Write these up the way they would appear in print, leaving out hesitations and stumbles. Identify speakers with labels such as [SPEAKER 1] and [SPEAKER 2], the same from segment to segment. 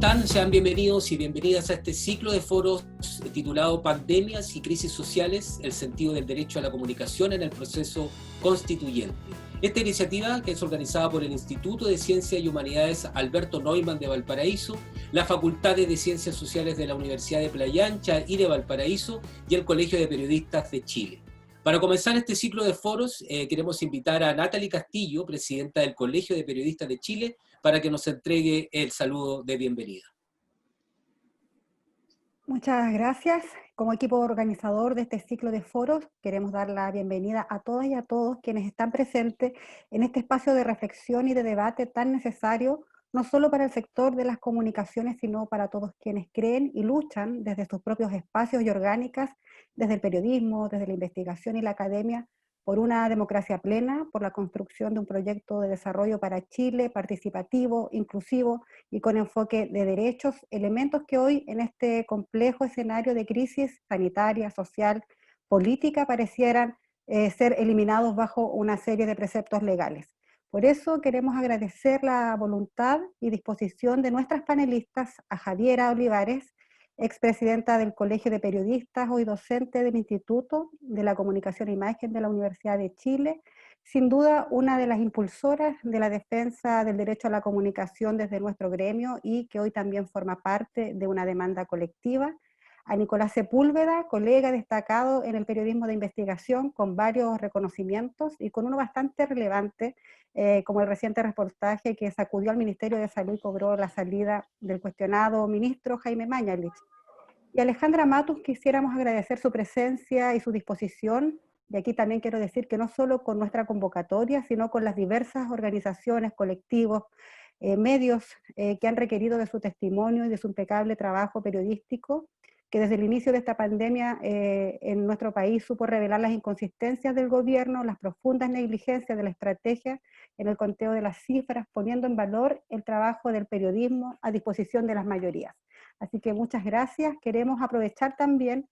[SPEAKER 1] están? Sean bienvenidos y bienvenidas a este ciclo de foros titulado Pandemias y Crisis Sociales, el sentido del derecho a la comunicación en el proceso constituyente. Esta iniciativa, que es organizada por el Instituto de Ciencias y Humanidades Alberto Neumann de Valparaíso, las Facultades de Ciencias Sociales de la Universidad de Playa Ancha y de Valparaíso y el Colegio de Periodistas de Chile. Para comenzar este ciclo de foros, queremos invitar a Natalie Castillo, presidenta del Colegio de Periodistas de Chile, para que nos entregue el saludo de bienvenida.
[SPEAKER 2] Muchas gracias. Como equipo organizador de este ciclo de foros, queremos dar la bienvenida a todas y a todos quienes están presentes en este espacio de reflexión y de debate tan necesario, no solo para el sector de las comunicaciones, sino para todos quienes creen y luchan desde sus propios espacios y orgánicas, desde el periodismo, desde la investigación y la academia, por una democracia plena, por la construcción de un proyecto de desarrollo para Chile participativo, inclusivo y con enfoque de derechos, elementos que hoy en este complejo escenario de crisis sanitaria, social, política parecieran ser eliminados bajo una serie de preceptos legales. Por eso queremos agradecer la voluntad y disposición de nuestras panelistas, a Javiera Olivares, expresidenta del Colegio de Periodistas, hoy docente del Instituto de la Comunicación e Imagen de la Universidad de Chile, sin duda una de las impulsoras de la defensa del derecho a la comunicación desde nuestro gremio y que hoy también forma parte de una demanda colectiva. A Nicolás Sepúlveda, colega destacado en el periodismo de investigación con varios reconocimientos y con uno bastante relevante, como el reciente reportaje que sacudió al Ministerio de Salud y cobró la salida del cuestionado ministro Jaime Mañalich. Y a Alejandra Matus quisiéramos agradecer su presencia y su disposición, y aquí también quiero decir que no solo con nuestra convocatoria, sino con las diversas organizaciones, colectivos, medios que han requerido de su testimonio y de su impecable trabajo periodístico, que desde el inicio de esta pandemia en nuestro país supo revelar las inconsistencias del gobierno, las profundas negligencias de la estrategia en el conteo de las cifras, poniendo en valor el trabajo del periodismo a disposición de las mayorías. Así que muchas gracias. Queremos aprovechar también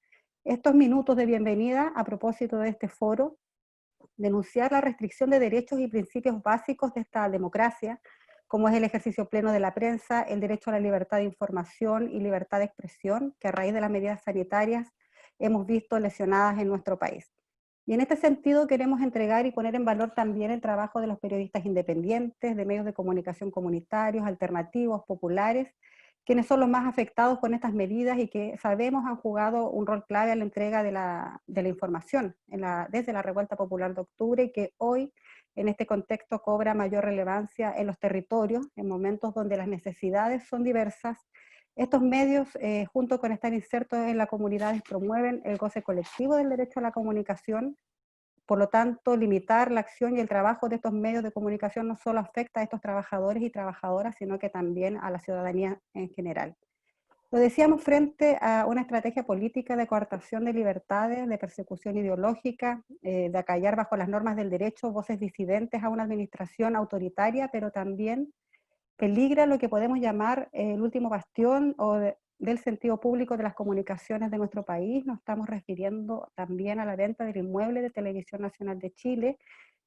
[SPEAKER 2] estos minutos de bienvenida a propósito de este foro, denunciar la restricción de derechos y principios básicos de esta democracia, como es el ejercicio pleno de la prensa, el derecho a la libertad de información y libertad de expresión, que a raíz de las medidas sanitarias hemos visto lesionadas en nuestro país. Y en este sentido queremos entregar y poner en valor también el trabajo de los periodistas independientes, de medios de comunicación comunitarios, alternativos, populares, quienes son los más afectados con estas medidas y que sabemos han jugado un rol clave en la entrega de la información desde la Revuelta Popular de Octubre y que hoy en este contexto cobra mayor relevancia en los territorios, en momentos donde las necesidades son diversas. Estos medios, junto con estar insertos en las comunidades, promueven el goce colectivo del derecho a la comunicación. Por lo tanto, limitar la acción y el trabajo de estos medios de comunicación no solo afecta a estos trabajadores y trabajadoras, sino que también a la ciudadanía en general. Lo decíamos frente a una estrategia política de coartación de libertades, de persecución ideológica, de acallar bajo las normas del derecho voces disidentes a una administración autoritaria, pero también peligra lo que podemos llamar el último bastión del sentido público de las comunicaciones de nuestro país. Nos estamos refiriendo también a la venta del inmueble de Televisión Nacional de Chile,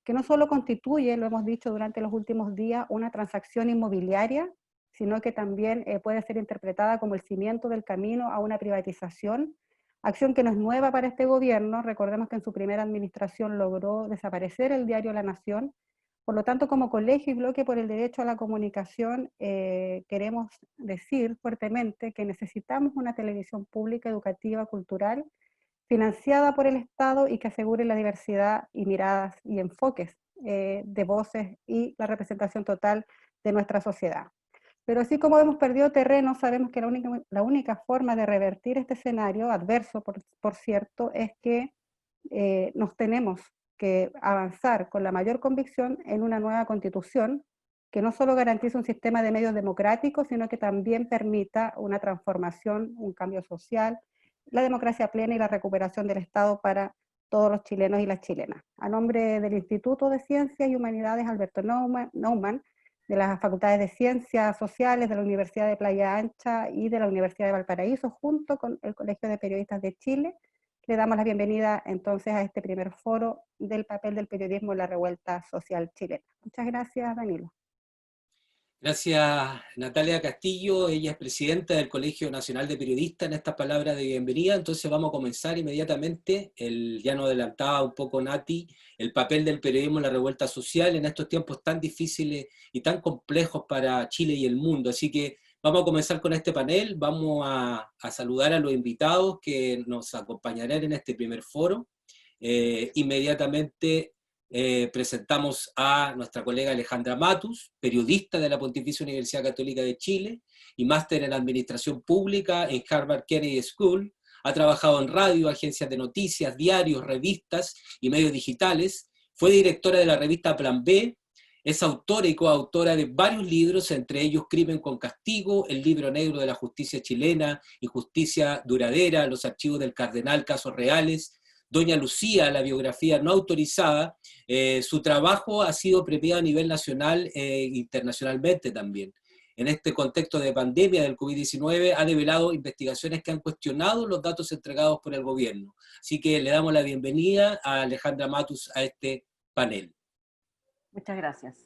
[SPEAKER 2] que no solo constituye, lo hemos dicho durante los últimos días, una transacción inmobiliaria, sino que también puede ser interpretada como el cimiento del camino a una privatización, acción que no es nueva para este gobierno. Recordemos que en su primera administración logró desaparecer el diario La Nación. Por lo tanto, como colegio y bloque por el derecho a la comunicación, queremos decir fuertemente que necesitamos una televisión pública, educativa, cultural, financiada por el Estado y que asegure la diversidad y miradas y enfoques de voces y la representación total de nuestra sociedad. Pero así como hemos perdido terreno, sabemos que la única forma de revertir este escenario, adverso por cierto, es que nos tenemos que avanzar con la mayor convicción en una nueva constitución que no solo garantice un sistema de medios democráticos, sino que también permita una transformación, un cambio social, la democracia plena y la recuperación del Estado para todos los chilenos y las chilenas. A nombre del Instituto de Ciencias y Humanidades Alberto Neumann, de las Facultades de Ciencias Sociales de la Universidad de Playa Ancha y de la Universidad de Valparaíso, junto con el Colegio de Periodistas de Chile, le damos la bienvenida entonces a este primer foro del papel del periodismo en la revuelta social chilena. Muchas gracias, Danilo.
[SPEAKER 1] Gracias, Natalia Castillo. Ella es presidenta del Colegio Nacional de Periodistas en estas palabras de bienvenida. Entonces vamos a comenzar inmediatamente. Ya nos adelantaba un poco Nati, el papel del periodismo en la revuelta social en estos tiempos tan difíciles y tan complejos para Chile y el mundo. Así que vamos a comenzar con este panel. Vamos a saludar a los invitados que nos acompañarán en este primer foro. Inmediatamente presentamos a nuestra colega Alejandra Matus, periodista de la Pontificia Universidad Católica de Chile y máster en Administración Pública en Harvard Kennedy School. Ha trabajado en radio, agencias de noticias, diarios, revistas y medios digitales. Fue directora de la revista Plan B. Es autora y coautora de varios libros, entre ellos Crimen con Castigo, El libro negro de la justicia chilena, Injusticia duradera, Los archivos del cardenal, casos reales, Doña Lucía, la biografía no autorizada. Su trabajo ha sido premiado a nivel nacional e internacionalmente también. En este contexto de pandemia del COVID-19 ha develado investigaciones que han cuestionado los datos entregados por el gobierno. Así que le damos la bienvenida a Alejandra Matus a este panel.
[SPEAKER 3] Muchas gracias.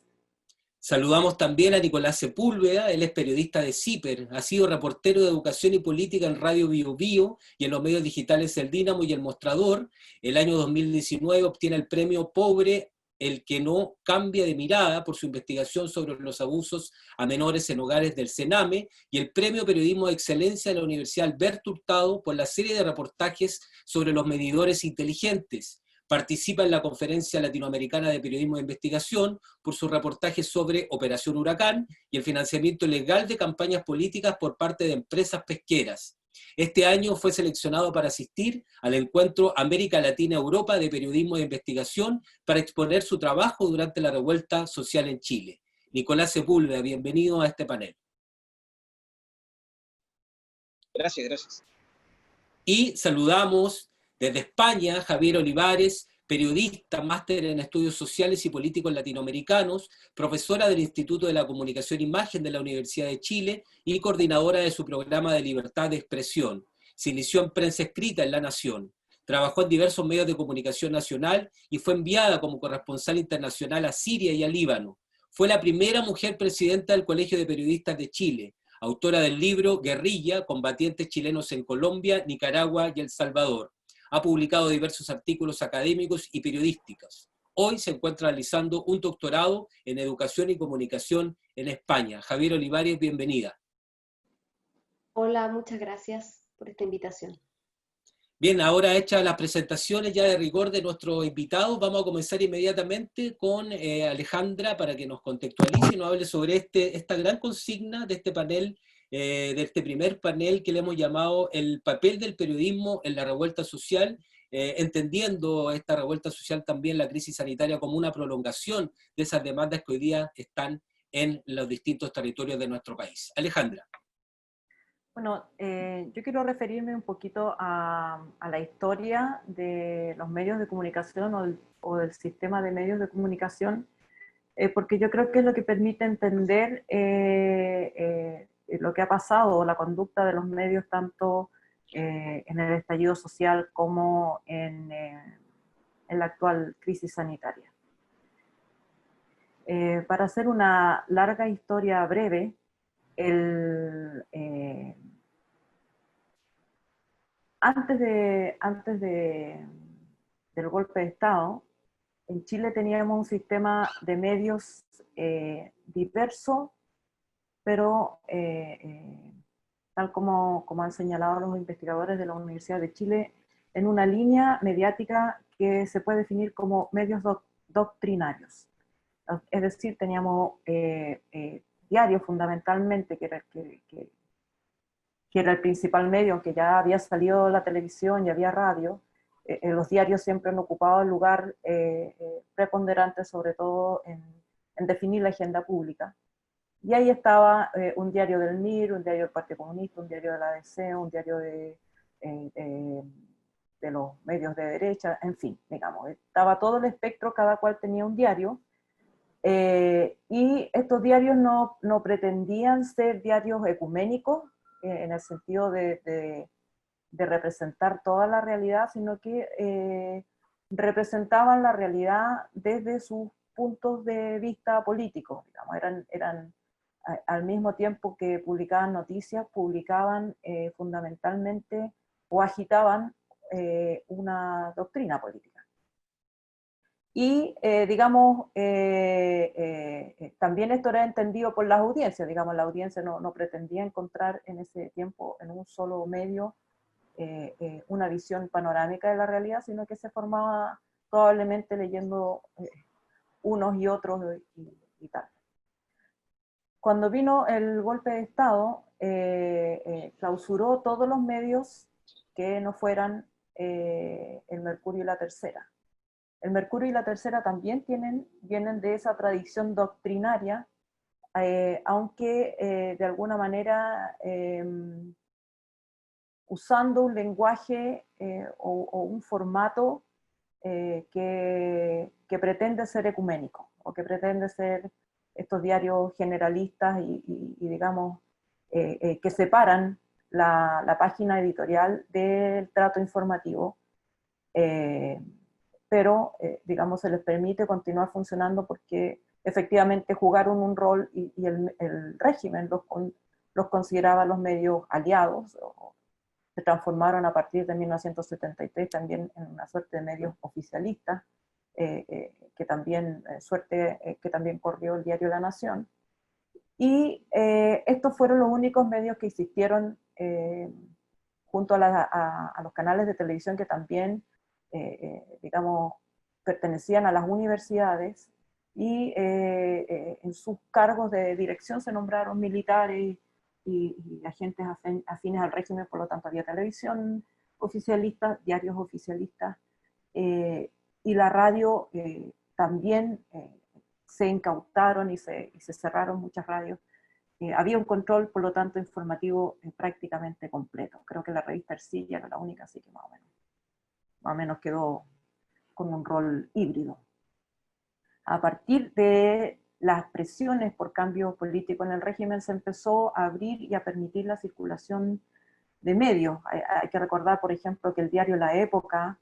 [SPEAKER 1] Saludamos también a Nicolás Sepúlveda, él es periodista de CIPER, ha sido reportero de educación y política en Radio Bio Bio y en los medios digitales El Dínamo y El Mostrador. El año 2019 obtiene el premio Pobre, el que no cambia de mirada, por su investigación sobre los abusos a menores en hogares del CENAME, y el premio Periodismo de Excelencia de la Universidad Alberto Hurtado por la serie de reportajes sobre los medidores inteligentes. Participa en la Conferencia Latinoamericana de Periodismo de Investigación por sus reportajes sobre Operación Huracán y el financiamiento ilegal de campañas políticas por parte de empresas pesqueras. Este año fue seleccionado para asistir al encuentro América Latina-Europa de Periodismo de Investigación para exponer su trabajo durante la revuelta social en Chile. Nicolás Sepúlveda, bienvenido a este panel.
[SPEAKER 4] Gracias.
[SPEAKER 1] Y saludamos desde España, Javier Olivares, periodista, máster en estudios sociales y políticos latinoamericanos, profesora del Instituto de la Comunicación e Imagen de la Universidad de Chile y coordinadora de su programa de libertad de expresión. Se inició en prensa escrita en La Nación. Trabajó en diversos medios de comunicación nacional y fue enviada como corresponsal internacional a Siria y a Líbano. Fue la primera mujer presidenta del Colegio de Periodistas de Chile, autora del libro Guerrilla, combatientes chilenos en Colombia, Nicaragua y El Salvador. Ha publicado diversos artículos académicos y periodísticos. Hoy se encuentra realizando un doctorado en Educación y Comunicación en España. Javier Olivares, bienvenida.
[SPEAKER 5] Hola, muchas gracias por esta invitación.
[SPEAKER 1] Bien, ahora hechas las presentaciones ya de rigor de nuestros invitados, vamos a comenzar inmediatamente con Alejandra para que nos contextualice y nos hable sobre esta gran consigna de este panel, de este primer panel que le hemos llamado el papel del periodismo en la revuelta social, entendiendo esta revuelta social también la crisis sanitaria como una prolongación de esas demandas que hoy día están en los distintos territorios de nuestro país. Alejandra.
[SPEAKER 3] Bueno, yo quiero referirme un poquito a la historia de los medios de comunicación o del sistema de medios de comunicación, porque yo creo que es lo que permite entender lo que ha pasado, la conducta de los medios tanto en el estallido social como en la actual crisis sanitaria. Para hacer una larga historia breve, antes del golpe de Estado, en Chile teníamos un sistema de medios diverso, pero tal como han señalado los investigadores de la Universidad de Chile, en una línea mediática que se puede definir como medios doctrinarios. Es decir, teníamos diarios fundamentalmente, que era el principal medio, aunque ya había salido la televisión y había radio. Los diarios siempre han ocupado el lugar preponderante, sobre todo en definir la agenda pública. Y ahí estaba un diario del MIR, un diario del Partido Comunista, un diario de la ADC, un diario de los medios de derecha, en fin, digamos, estaba todo el espectro, cada cual tenía un diario. Y estos diarios no pretendían ser diarios ecuménicos, en el sentido de representar toda la realidad, sino que representaban la realidad desde sus puntos de vista políticos, digamos. al mismo tiempo que publicaban noticias, publicaban fundamentalmente o agitaban una doctrina política. Y, digamos, también esto era entendido por las audiencias, digamos, la audiencia no pretendía encontrar en ese tiempo en un solo medio una visión panorámica de la realidad, sino que se formaba probablemente leyendo unos y otros y tal. Cuando vino el golpe de Estado, clausuró todos los medios que no fueran el Mercurio y la Tercera. El Mercurio y la Tercera también vienen de esa tradición doctrinaria, aunque de alguna manera usando un lenguaje o un formato que pretende ser ecuménico, o que pretende ser estos diarios generalistas y digamos, que separan la página editorial del trato informativo, pero digamos se les permite continuar funcionando porque efectivamente jugaron un rol y el régimen los consideraba los medios aliados, se transformaron a partir de 1973 también en una suerte de medios oficialistas, que también, que también corrió el diario La Nación. Y estos fueron los únicos medios que existieron junto a los canales de televisión que también, digamos, pertenecían a las universidades, y en sus cargos de dirección se nombraron militares y agentes afines al régimen, por lo tanto había televisión oficialista, diarios oficialistas, y la radio también se incautaron y se cerraron muchas radios. Había un control, por lo tanto, informativo prácticamente completo. Creo que la revista Ercilla era la única, así que más o menos quedó con un rol híbrido. A partir de las presiones por cambio político en el régimen, se empezó a abrir y a permitir la circulación de medios. Hay que recordar, por ejemplo, que el diario La Época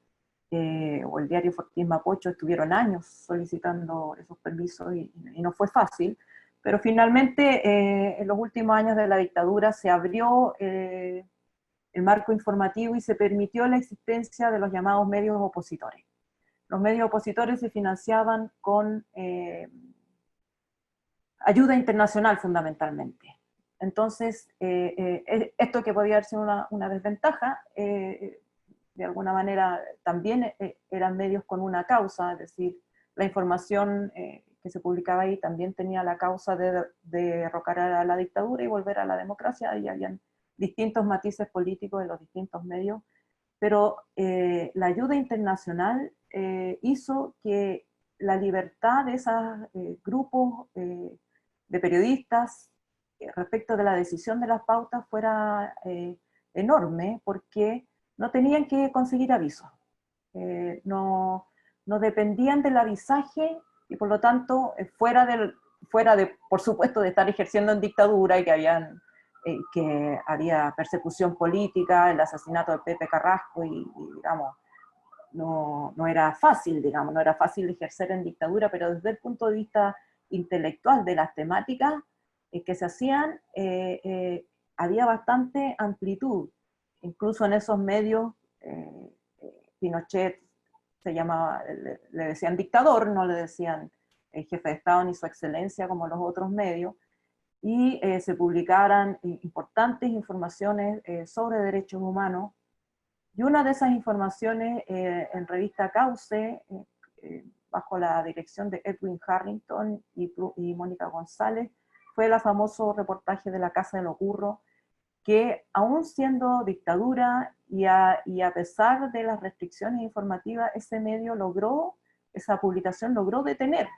[SPEAKER 3] o el diario Fortín Mapocho estuvieron años solicitando esos permisos y no fue fácil, pero finalmente en los últimos años de la dictadura se abrió el marco informativo y se permitió la existencia de los llamados medios opositores. Los medios opositores se financiaban con ayuda internacional fundamentalmente. Entonces, esto que podía haber sido una desventaja, de alguna manera también eran medios con una causa, es decir, la información que se publicaba ahí también tenía la causa de derrocar a la dictadura y volver a la democracia, y habían distintos matices políticos en los distintos medios, pero la ayuda internacional hizo que la libertad de esos grupos de periodistas respecto de la decisión de las pautas fuera enorme, porque no tenían que conseguir avisos, no dependían del avisaje, y por lo tanto, fuera de, por supuesto, de estar ejerciendo en dictadura y que había persecución política, el asesinato de Pepe Carrasco, y digamos, no era fácil, digamos, no era fácil ejercer en dictadura, pero desde el punto de vista intelectual de las temáticas que se hacían, había bastante amplitud. Incluso en esos medios, Pinochet se llamaba, le decían dictador, no le decían jefe de Estado ni su excelencia como los otros medios, y se publicaran importantes informaciones sobre derechos humanos, y una de esas informaciones en revista Cauce, bajo la dirección de Edwin Harrington y Mónica González, fue el famoso reportaje de la Casa de los Burros, que aún siendo dictadura y a pesar de las restricciones informativas, ese medio esa publicación logró detener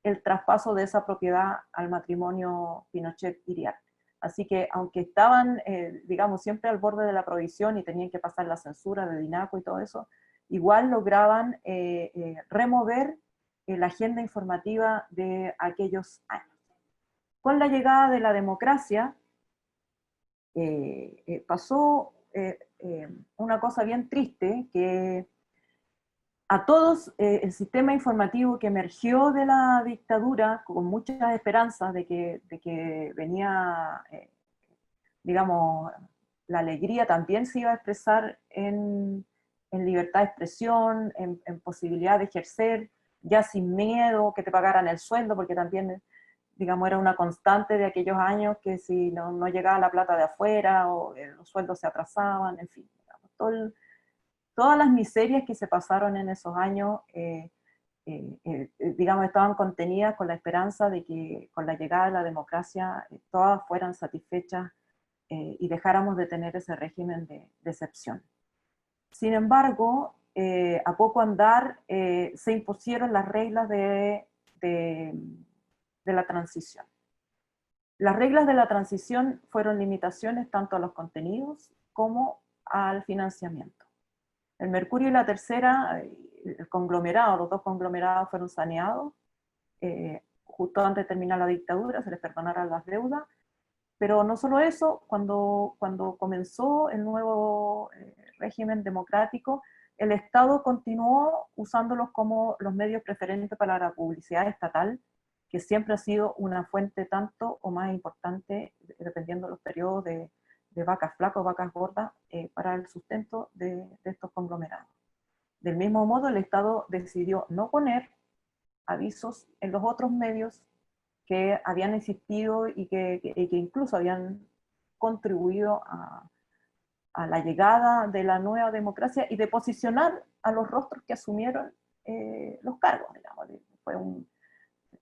[SPEAKER 3] el traspaso de esa propiedad al matrimonio Pinochet-Iriarte. Así que aunque estaban, digamos, siempre al borde de la prohibición y tenían que pasar la censura de Dinaco y todo eso, igual lograban remover la agenda informativa de aquellos años. Con la llegada de la democracia, pasó una cosa bien triste, que a todos el sistema informativo que emergió de la dictadura con muchas esperanzas de que venía, digamos, la alegría también se iba a expresar en libertad de expresión, en posibilidad de ejercer, ya sin miedo, que te pagaran el sueldo, porque también, digamos, era una constante de aquellos años que si no llegaba la plata de afuera, o los sueldos se atrasaban, en fin, digamos, todas las miserias que se pasaron en esos años, digamos, estaban contenidas con la esperanza de que con la llegada de la democracia todas fueran satisfechas y dejáramos de tener ese régimen de excepción. Sin embargo, a poco andar se impusieron las reglas de la transición. Las reglas de la transición fueron limitaciones tanto a los contenidos como al financiamiento. El Mercurio y la Tercera, el conglomerado, los dos conglomerados fueron saneados, justo antes de terminar la dictadura, se les perdonaron las deudas, pero no solo eso, cuando comenzó el nuevo régimen democrático, el Estado continuó usándolos como los medios preferentes para la publicidad estatal, que siempre ha sido una fuente tanto o más importante, dependiendo de los periodos de vacas flacas o vacas gordas, para el sustento de estos conglomerados. Del mismo modo, el Estado decidió no poner avisos en los otros medios que habían existido y que incluso habían contribuido a la llegada de la nueva democracia y de posicionar a los rostros que asumieron los cargos, digamos.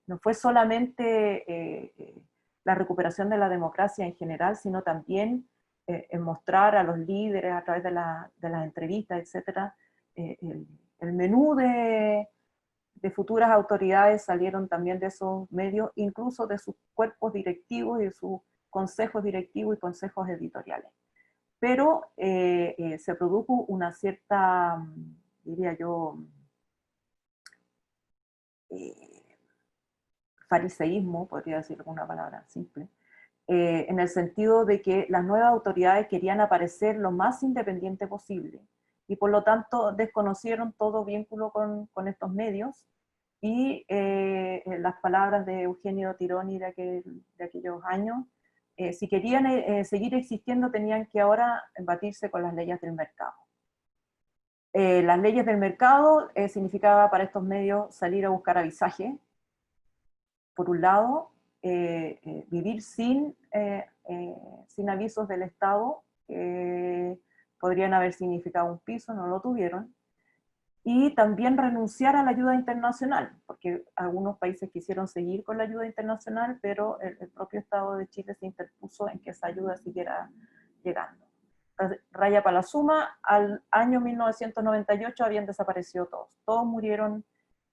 [SPEAKER 3] No fue solamente la recuperación de la democracia en general, sino también en mostrar a los líderes a través de las entrevistas, etcétera, el menú de futuras autoridades salieron también de esos medios, incluso de sus cuerpos directivos y de sus consejos directivos y consejos editoriales. Pero se produjo una cierta, diría yo, fariseísmo, podría decirlo con una palabra simple, en el sentido de que las nuevas autoridades querían aparecer lo más independiente posible y por lo tanto desconocieron todo vínculo con estos medios y las palabras de Eugenio Tironi de aquellos años, si querían seguir existiendo tenían que ahora batirse con las leyes del mercado. Las leyes del mercado significaba para estos medios salir a buscar avisaje, por un lado, vivir sin avisos del Estado, podrían haber significado un piso, no lo tuvieron, y también renunciar a la ayuda internacional, porque algunos países quisieron seguir con la ayuda internacional, pero el propio Estado de Chile se interpuso en que esa ayuda siguiera llegando. Raya para la suma, al año 1998 habían desaparecido todos murieron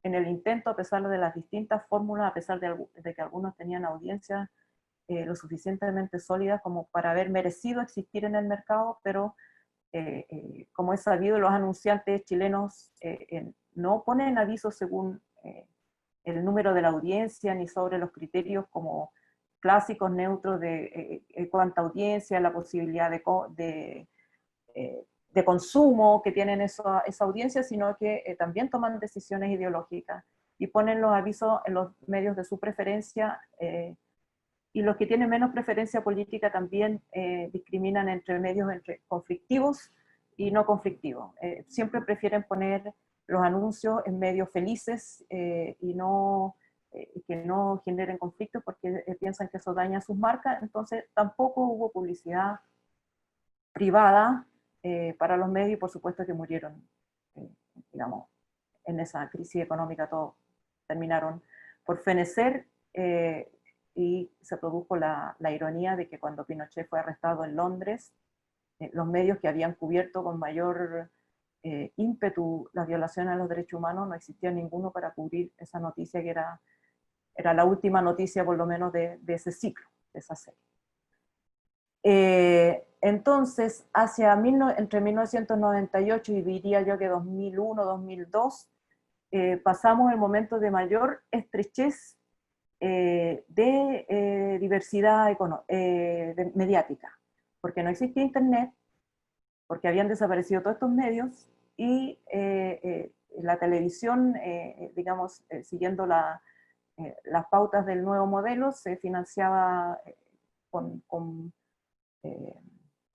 [SPEAKER 3] en el intento, a pesar de las distintas fórmulas, a pesar de que algunos tenían audiencias lo suficientemente sólidas como para haber merecido existir en el mercado, pero como es sabido, los anunciantes chilenos no ponen avisos según el número de la audiencia, ni sobre los criterios como clásicos neutros de cuánta audiencia, la posibilidad de consumo que tienen esa audiencia, sino que también toman decisiones ideológicas y ponen los avisos en los medios de su preferencia, y los que tienen menos preferencia política también discriminan entre medios conflictivos y no conflictivos. Siempre prefieren poner los anuncios en medios felices y que no generen conflictos porque piensan que eso daña sus marcas. Entonces tampoco hubo publicidad privada para los medios, y por supuesto que murieron, digamos, en esa crisis económica. Todos terminaron por fenecer, y se produjo la ironía de que cuando Pinochet fue arrestado en Londres, los medios que habían cubierto con mayor ímpetu las violaciones a los derechos humanos, no existía ninguno para cubrir esa noticia que era la última noticia por lo menos de ese ciclo, de esa serie. Entonces, entre 1998 y diría yo que 2001, 2002, pasamos el momento de mayor estrechez de diversidad mediática, porque no existía internet, porque habían desaparecido todos estos medios, y la televisión, digamos, siguiendo las pautas del nuevo modelo, se financiaba con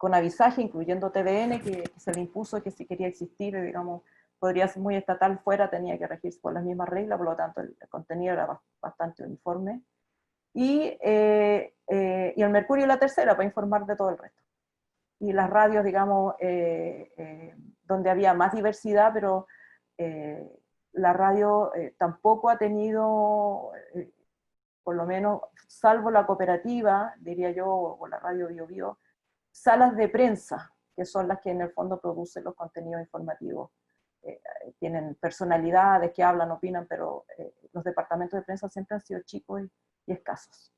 [SPEAKER 3] avisaje, incluyendo TVN, que se le impuso que si quería existir, digamos, podría ser muy estatal fuera, tenía que regirse por las mismas reglas, por lo tanto el contenido era bastante uniforme. Y el Mercurio y la Tercera, para informar de todo el resto. Y las radios, digamos, donde había más diversidad, pero la radio tampoco ha tenido, por lo menos, salvo la cooperativa, diría yo, o la radio Bio Bio, salas de prensa, que son las que en el fondo producen los contenidos informativos. Tienen personalidades que hablan, opinan, pero los departamentos de prensa siempre han sido chicos y escasos.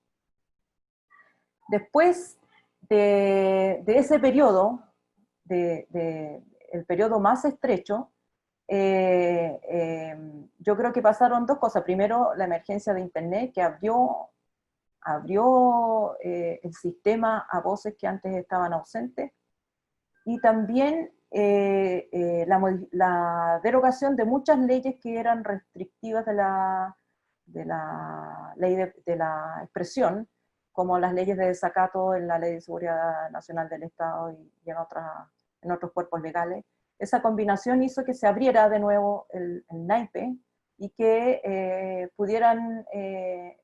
[SPEAKER 3] Después de ese periodo, el periodo más estrecho, yo creo que pasaron dos cosas. Primero, la emergencia de Internet, que abrió el sistema a voces que antes estaban ausentes, y también la derogación de muchas leyes que eran restrictivas de la ley de la expresión, como las leyes de desacato en la Ley de Seguridad Nacional del Estado y en otros cuerpos legales. Esa combinación hizo que se abriera de nuevo el naipe y que pudieran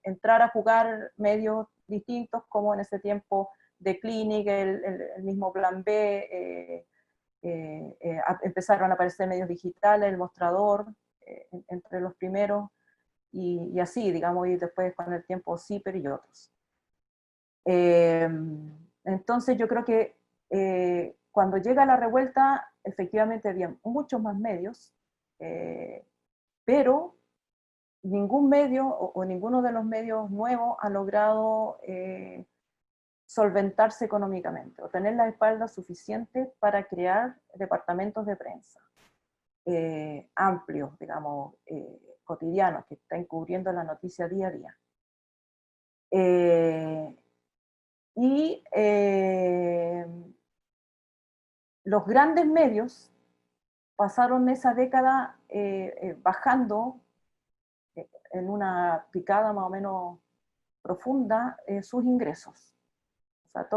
[SPEAKER 3] entrar a jugar medios distintos, como en ese tiempo The Clinic, el mismo Plan B, empezaron a aparecer medios digitales, El Mostrador, entre los primeros, y así, digamos, y después con el tiempo CIPER y otros. Entonces yo creo que cuando llega la revuelta, efectivamente había muchos más medios, pero ningún medio o ninguno de los medios nuevos ha logrado solventarse económicamente o tener las espaldas suficientes para crear departamentos de prensa amplios, digamos, cotidianos, que están cubriendo la noticia día a día. Los grandes medios pasaron esa década bajando en una picada más o menos profunda sus ingresos. O sea,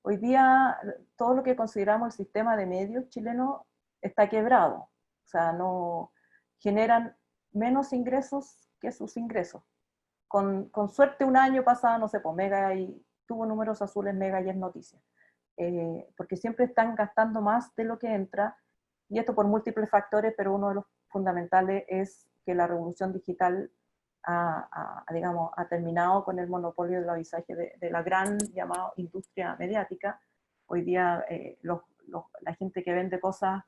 [SPEAKER 3] hoy día todo lo que consideramos el sistema de medios chileno está quebrado. O sea, no generan menos ingresos que sus ingresos. Con suerte un año pasado, no sé, pues Mega tuvo números azules, Mega y es noticia. Porque siempre están gastando más de lo que entra, y esto por múltiples factores, pero uno de los fundamentales es que la revolución digital digamos, ha terminado con el monopolio del avisaje de la gran llamada industria mediática. Hoy día la gente que vende cosas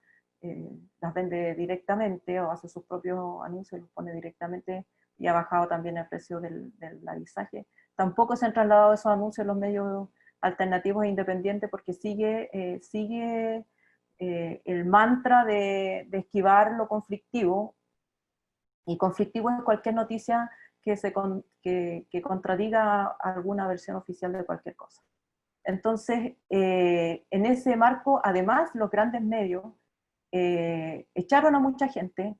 [SPEAKER 3] las vende directamente o hace sus propios anuncios y los pone directamente, y ha bajado también el precio del avisaje. Tampoco se han trasladado esos anuncios a los medios alternativos e independientes, porque sigue el mantra de esquivar lo conflictivo, y conflictivo es cualquier noticia que contradiga alguna versión oficial de cualquier cosa. Entonces, en ese marco, además, los grandes medios echaron a mucha gente.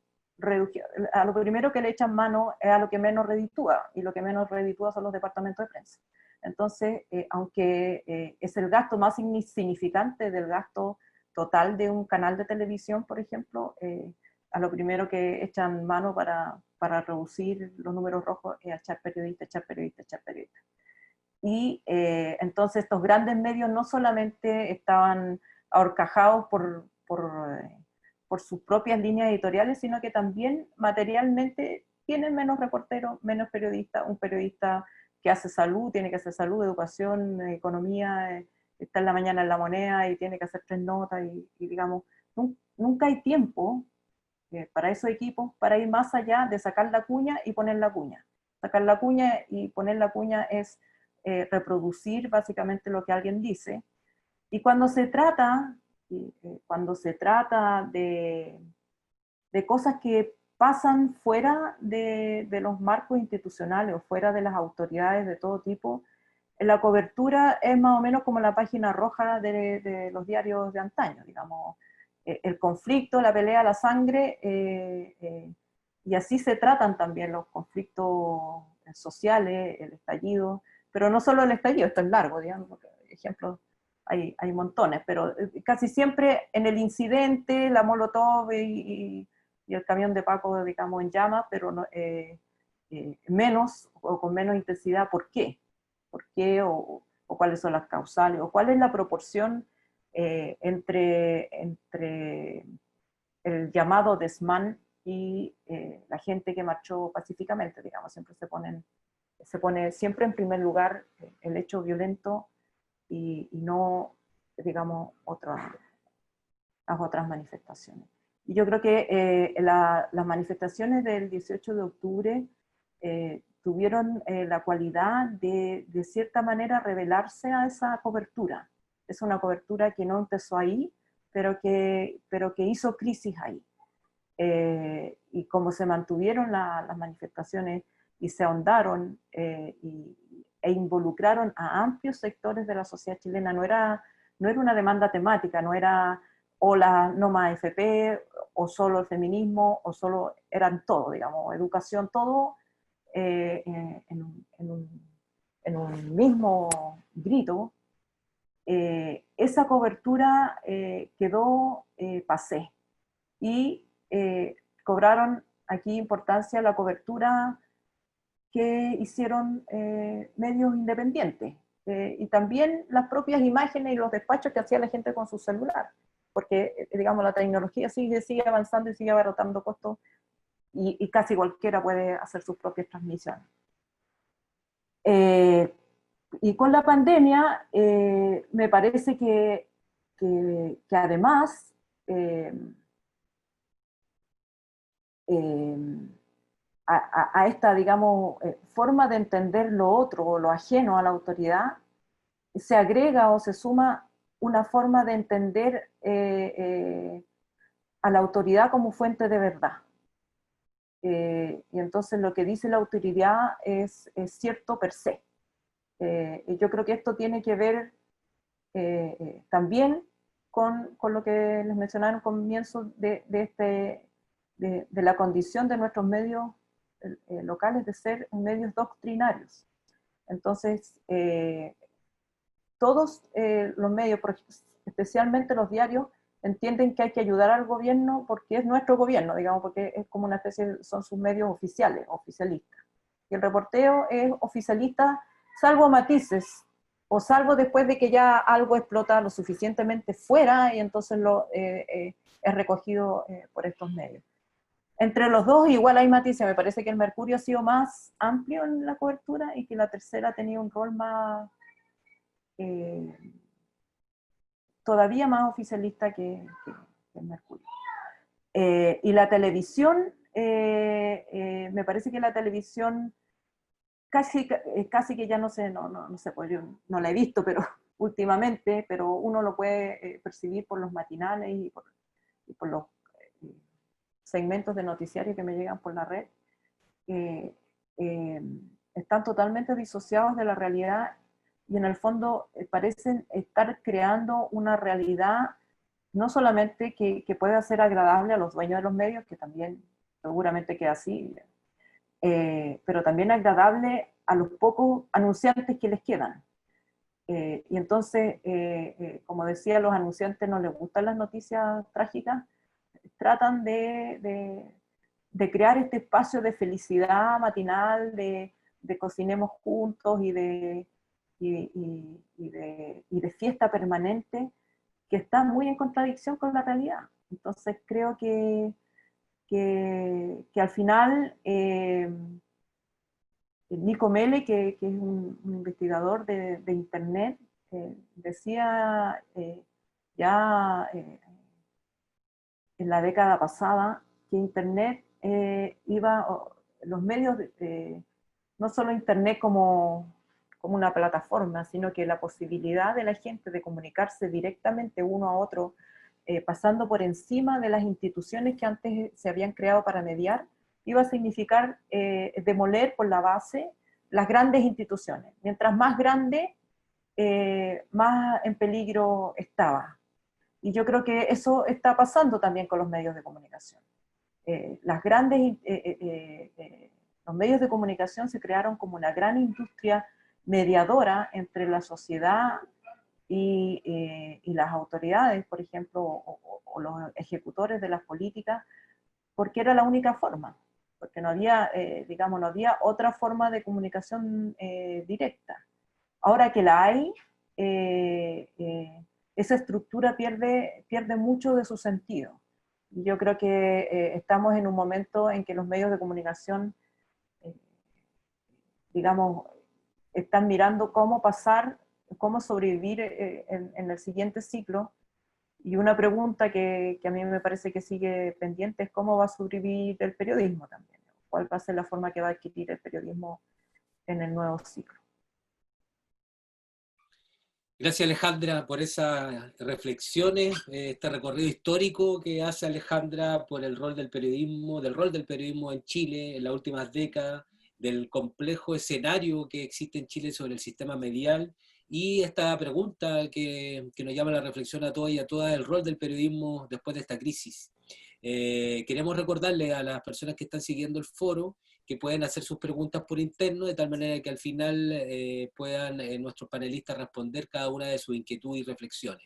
[SPEAKER 3] A lo primero que le echan mano es a lo que menos reditúa, y lo que menos reditúa son los departamentos de prensa. Entonces, aunque es el gasto más insignificante del gasto total de un canal de televisión, por ejemplo, a lo primero que echan mano para reducir los números rojos es a echar periodistas, echar periodistas, echar periodistas. Y entonces estos grandes medios no solamente estaban ahorcajados por sus propias líneas editoriales, sino que también materialmente tienen menos reporteros, menos periodistas. Un periodista que hace salud, tiene que hacer salud, educación, economía, está en la mañana en La Moneda y tiene que hacer 3 notas, y digamos, nunca hay tiempo para esos equipos para ir más allá de sacar la cuña y poner la cuña. Sacar la cuña y poner la cuña es reproducir básicamente lo que alguien dice. Y cuando se trata de cosas que pasan fuera de los marcos institucionales o fuera de las autoridades de todo tipo, la cobertura es más o menos como la página roja de los diarios de antaño, digamos. el conflicto, la pelea, la sangre, y así se tratan también los conflictos sociales, el estallido, pero no solo el estallido, esto es largo, digamos, ejemplos hay montones, pero casi siempre en el incidente, la molotov y el camión de Paco, digamos, en llamas, pero no, menos o con menos intensidad. ¿Por qué? ¿Por qué? O cuáles son las causales, o cuál es la proporción entre el llamado desmán y la gente que marchó pacíficamente, digamos, siempre se pone siempre en primer lugar el hecho violento y no, digamos, las otras manifestaciones. Y yo creo que las manifestaciones del 18 de octubre tuvieron la cualidad de cierta manera revelarse a esa cobertura. Es una cobertura que no empezó ahí, pero que hizo crisis ahí. Y como se mantuvieron las manifestaciones y se ahondaron e involucraron a amplios sectores de la sociedad chilena, no era una demanda temática, no era o la no más FP, o solo el feminismo, o solo, eran todo, digamos, educación, todo en un mismo grito. Esa cobertura quedó pasé, y cobraron aquí importancia la cobertura que hicieron medios independientes, y también las propias imágenes y los despachos que hacía la gente con su celular, porque digamos la tecnología sigue avanzando y sigue abarrotando costos, y casi cualquiera puede hacer sus propias transmisiones. Y con la pandemia me parece que además a esta, digamos, forma de entender lo otro o lo ajeno a la autoridad, se agrega o se suma una forma de entender a la autoridad como fuente de verdad. Y entonces lo que dice la autoridad es cierto per se. Y yo creo que esto tiene que ver también con lo que les mencionaba al comienzo de la condición de nuestros medios locales de ser medios doctrinarios. Entonces, todos los medios, especialmente los diarios, entienden que hay que ayudar al gobierno porque es nuestro gobierno, digamos, porque es como una especie, son sus medios oficiales, oficialistas. Y el reporteo es oficialista, salvo matices, o salvo después de que ya algo explota lo suficientemente fuera y entonces es recogido por estos medios. Entre los dos igual hay matices, me parece que el Mercurio ha sido más amplio en la cobertura y que la Tercera ha tenido un rol más, todavía más oficialista que el Mercurio. Y la televisión, me parece que la televisión casi que ya no sé, pues yo no la he visto, pero últimamente, pero uno lo puede percibir por los matinales y por los segmentos de noticiario que me llegan por la red, están totalmente disociados de la realidad y en el fondo parecen estar creando una realidad no solamente que pueda ser agradable a los dueños de los medios, que también seguramente queda así, pero también agradable a los pocos anunciantes que les quedan. Y entonces, como decía, a los anunciantes no les gustan las noticias trágicas, tratan de crear este espacio de felicidad matinal, de cocinemos juntos y de fiesta permanente, que está muy en contradicción con la realidad. Entonces creo que al final Nico Mele, que es un investigador de Internet, decía ya en la década pasada que Internet los medios, no solo Internet como una plataforma, sino que la posibilidad de la gente de comunicarse directamente uno a otro, pasando por encima de las instituciones que antes se habían creado para mediar, iba a significar demoler por la base las grandes instituciones. Mientras más grande, más en peligro estaba. Y yo creo que eso está pasando también con los medios de comunicación. Los medios de comunicación se crearon como una gran industria mediadora entre la sociedad y las autoridades, por ejemplo, o los ejecutores de las políticas, porque era la única forma, porque no había, digamos, no había otra forma de comunicación directa. Ahora que la hay, esa estructura pierde mucho de su sentido. Yo creo que estamos en un momento en que los medios de comunicación, digamos, están mirando cómo pasar, cómo sobrevivir en el siguiente ciclo. Y una pregunta que a mí me parece que sigue pendiente es cómo va a sobrevivir el periodismo también. ¿Cuál va a ser la forma que va a adquirir el periodismo en el nuevo ciclo?
[SPEAKER 1] Gracias, Alejandra, por esas reflexiones, este recorrido histórico que hace Alejandra por el rol del periodismo en Chile en las últimas décadas, del complejo escenario que existe en Chile sobre el sistema medial, y esta pregunta que nos llama a la reflexión a todos y a todas, el rol del periodismo después de esta crisis. Queremos recordarle a las personas que están siguiendo el foro que pueden hacer sus preguntas por interno, de tal manera que al final puedan nuestros panelistas responder cada una de sus inquietudes y reflexiones.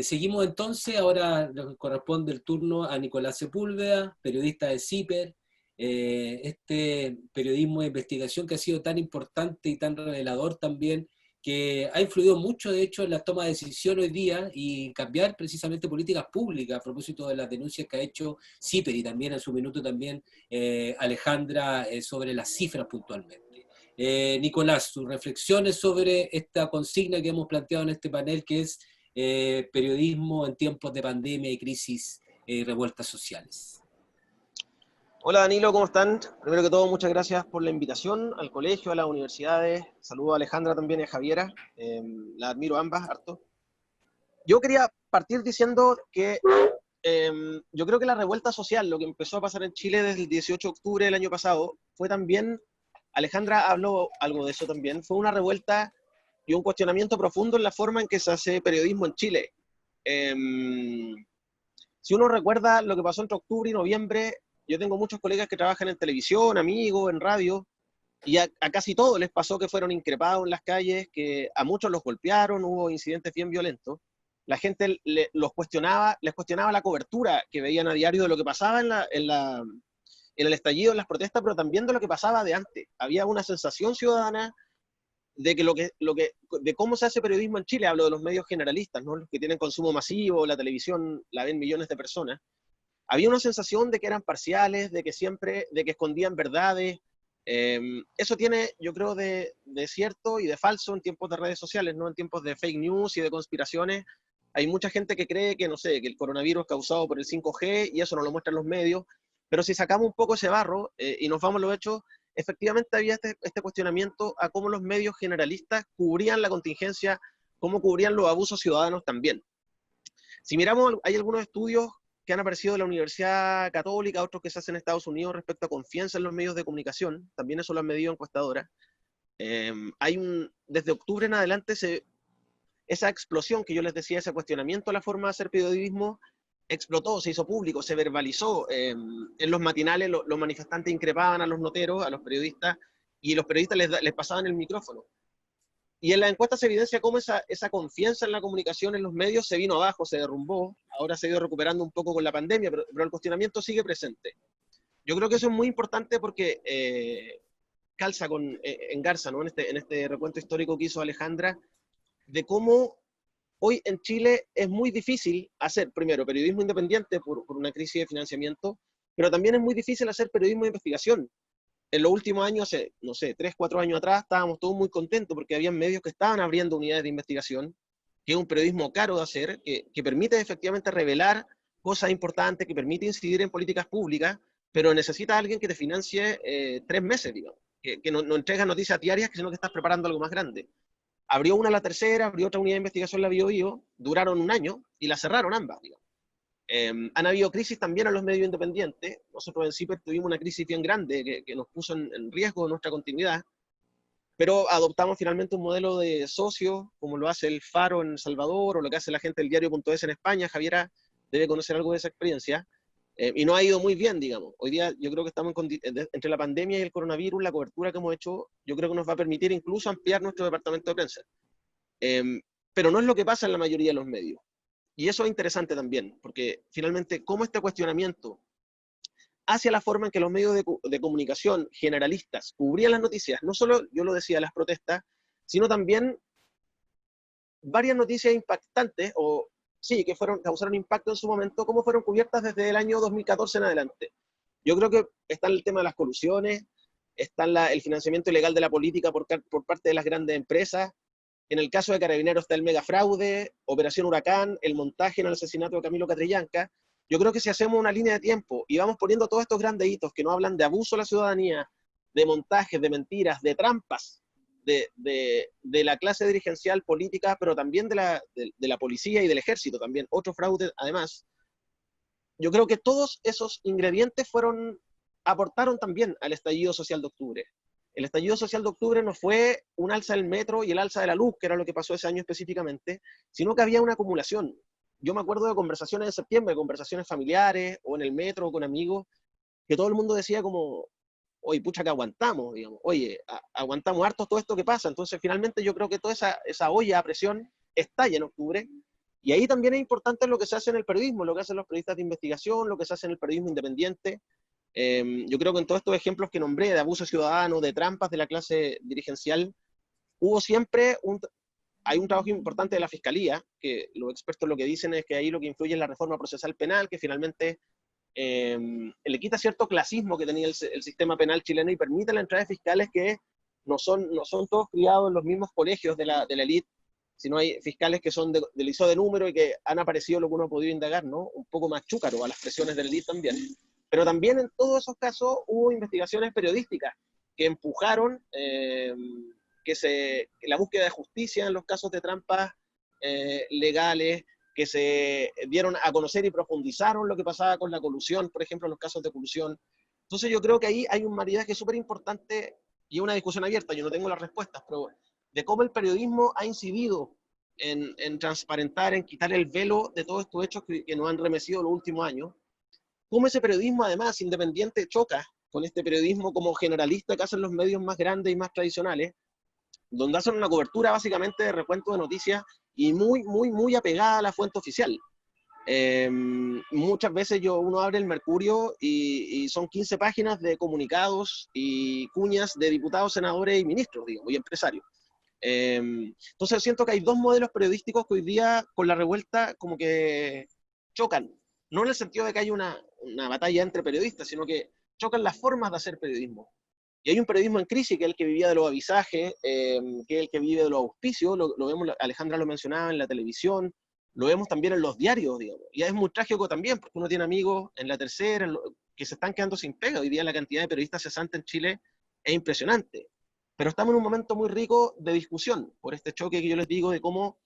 [SPEAKER 1] Seguimos entonces, ahora nos corresponde el turno a Nicolás Sepúlveda, periodista de CIPER, este periodismo de investigación que ha sido tan importante y tan revelador también, que ha influido mucho, de hecho, en la toma de decisión hoy día y cambiar precisamente políticas públicas a propósito de las denuncias que ha hecho CIPER y también en su minuto también Alejandra sobre las cifras puntualmente. Nicolás, tus reflexiones sobre esta consigna que hemos planteado en este panel, que es periodismo en tiempos de pandemia y crisis y revueltas sociales.
[SPEAKER 4] Hola Danilo, ¿cómo están? Primero que todo, muchas gracias por la invitación al colegio, a las universidades. Saludo a Alejandra también y a Javiera. La admiro ambas, harto. Yo quería partir diciendo que yo creo que la revuelta social, lo que empezó a pasar en Chile desde el 18 de octubre del año pasado, fue también, Alejandra habló algo de eso también, fue una revuelta y un cuestionamiento profundo en la forma en que se hace periodismo en Chile. Si uno recuerda lo que pasó entre octubre y noviembre, yo tengo muchos colegas que trabajan en televisión, amigos, en radio, y a casi todos les pasó que fueron increpados en las calles, que a muchos los golpearon, hubo incidentes bien violentos. La gente les cuestionaba la cobertura que veían a diario de lo que pasaba en el estallido, en las protestas, pero también de lo que pasaba de antes. Había una sensación ciudadana de de cómo se hace periodismo en Chile. Hablo de los medios generalistas, ¿no? Los que tienen consumo masivo, la televisión la ven millones de personas. Había una sensación de que eran parciales, de que escondían verdades. Eso tiene, yo creo, de cierto y de falso en tiempos de redes sociales, ¿no? En tiempos de fake news y de conspiraciones. Hay mucha gente que cree que, no sé, que el coronavirus es causado por el 5G y eso no lo muestran los medios. Pero si sacamos un poco ese barro y nos vamos a los hechos, efectivamente había este cuestionamiento a cómo los medios generalistas cubrían la contingencia, cómo cubrían los abusos ciudadanos también. Si miramos, hay algunos estudios que han aparecido de la Universidad Católica, otros que se hacen en Estados Unidos respecto a confianza en los medios de comunicación, también eso lo han medido encuestadoras. Desde octubre en adelante, esa explosión que yo les decía, ese cuestionamiento a la forma de hacer periodismo, explotó, se hizo público, se verbalizó. En los matinales los manifestantes increpaban a los noteros, a los periodistas, y los periodistas les pasaban el micrófono. Y en la encuesta se evidencia cómo esa confianza en la comunicación en los medios se vino abajo, se derrumbó, ahora se ha ido recuperando un poco con la pandemia, pero el cuestionamiento sigue presente. Yo creo que eso es muy importante porque calza en Garza, ¿no? En este recuento histórico que hizo Alejandra, de cómo hoy en Chile es muy difícil hacer, primero, periodismo independiente por una crisis de financiamiento, pero también es muy difícil hacer periodismo de investigación. En los últimos años, hace, no sé, 3, 4 años atrás, estábamos todos muy contentos porque había medios que estaban abriendo unidades de investigación, que es un periodismo caro de hacer, que permite efectivamente revelar cosas importantes, que permite incidir en políticas públicas, pero necesita alguien que te financie 3 meses, digamos, que no entrega noticias diarias, sino que estás preparando algo más grande. Abrió una La Tercera, abrió otra unidad de investigación, la Bio, duraron un año y la cerraron ambas, digamos. Han habido crisis también en los medios independientes. Nosotros en CIPER tuvimos una crisis bien grande que nos puso en riesgo nuestra continuidad. pero adoptamos finalmente un modelo de socio, como lo hace el Faro en El Salvador, o lo que hace la gente del diario.es en España. Javiera debe conocer algo de esa experiencia, y nos ha ido muy bien, digamos. Hoy día yo creo que estamos entre la pandemia y el coronavirus, la cobertura que hemos hecho, yo creo que nos va a permitir incluso ampliar nuestro departamento de prensa. Pero no es lo que pasa en la mayoría de los medios. Y eso es interesante también, porque finalmente, cómo este cuestionamiento hacia la forma en que los medios de comunicación generalistas cubrían las noticias, no solo, yo lo decía, las protestas, sino también varias noticias impactantes, o sí, que causaron impacto en su momento, cómo fueron cubiertas desde el año 2014 en adelante. Yo creo que está el tema de las colusiones, está el financiamiento ilegal de la política por parte de las grandes empresas. En el caso de Carabineros está el megafraude, Operación Huracán, el montaje en el asesinato de Camilo Catrillanca. Yo creo que si hacemos una línea de tiempo y vamos poniendo todos estos grandes hitos que nos hablan de abuso a la ciudadanía, de montajes, de mentiras, de trampas, de la clase dirigencial política, pero también de la policía y del ejército también, otro fraude además, yo creo que todos esos ingredientes aportaron también al estallido social de octubre. El estallido social de octubre no fue un alza del metro y el alza de la luz, que era lo que pasó ese año específicamente, sino que había una acumulación. Yo me acuerdo de conversaciones en septiembre, conversaciones familiares o en el metro o con amigos, que todo el mundo decía como, oye, pucha que aguantamos, digamos, oye, aguantamos harto todo esto que pasa. Entonces finalmente yo creo que toda esa olla a presión estalla en octubre, y ahí también es importante lo que se hace en el periodismo, lo que hacen los periodistas de investigación, lo que se hace en el periodismo independiente. Yo creo que en todos estos ejemplos que nombré, de abuso ciudadano, de trampas de la clase dirigencial, hubo siempre hay un trabajo importante de la Fiscalía, que los expertos lo que dicen es que ahí lo que influye es la reforma procesal penal, que finalmente le quita cierto clasismo que tenía el sistema penal chileno y permite la entrada de fiscales que no son todos criados en los mismos colegios de la élite, sino hay fiscales que son del ISO de número y que han aparecido lo que uno ha podido indagar, ¿no? Un poco más chúcaro a las presiones de la élite también. Pero también en todos esos casos hubo investigaciones periodísticas que empujaron la búsqueda de justicia en los casos de trampas legales, que se dieron a conocer y profundizaron lo que pasaba con la colusión, por ejemplo, en los casos de colusión. Entonces yo creo que ahí hay un maridaje súper importante y una discusión abierta, yo no tengo las respuestas, pero de cómo el periodismo ha incidido en transparentar, en quitar el velo de todos estos hechos que nos han remecido los últimos años, cómo ese periodismo además independiente choca con este periodismo como generalista que hacen los medios más grandes y más tradicionales, donde hacen una cobertura básicamente de recuento de noticias y muy, muy, muy apegada a la fuente oficial. Muchas veces uno abre el Mercurio y son 15 páginas de comunicados y cuñas de diputados, senadores y ministros, digamos, y empresarios. Entonces siento que hay dos modelos periodísticos que hoy día con la revuelta como que chocan, no en el sentido de que hay una batalla entre periodistas, sino que chocan las formas de hacer periodismo. Y hay un periodismo en crisis, que es el que vivía de los avisajes, que es el que vive de los auspicios, lo vemos, Alejandra lo mencionaba, en la televisión, lo vemos también en los diarios, digamos. Y es muy trágico también, porque uno tiene amigos en la tercera, que se están quedando sin pega. Hoy día la cantidad de periodistas cesantes en Chile es impresionante. Pero estamos en un momento muy rico de discusión, por este choque que yo les digo de cómo,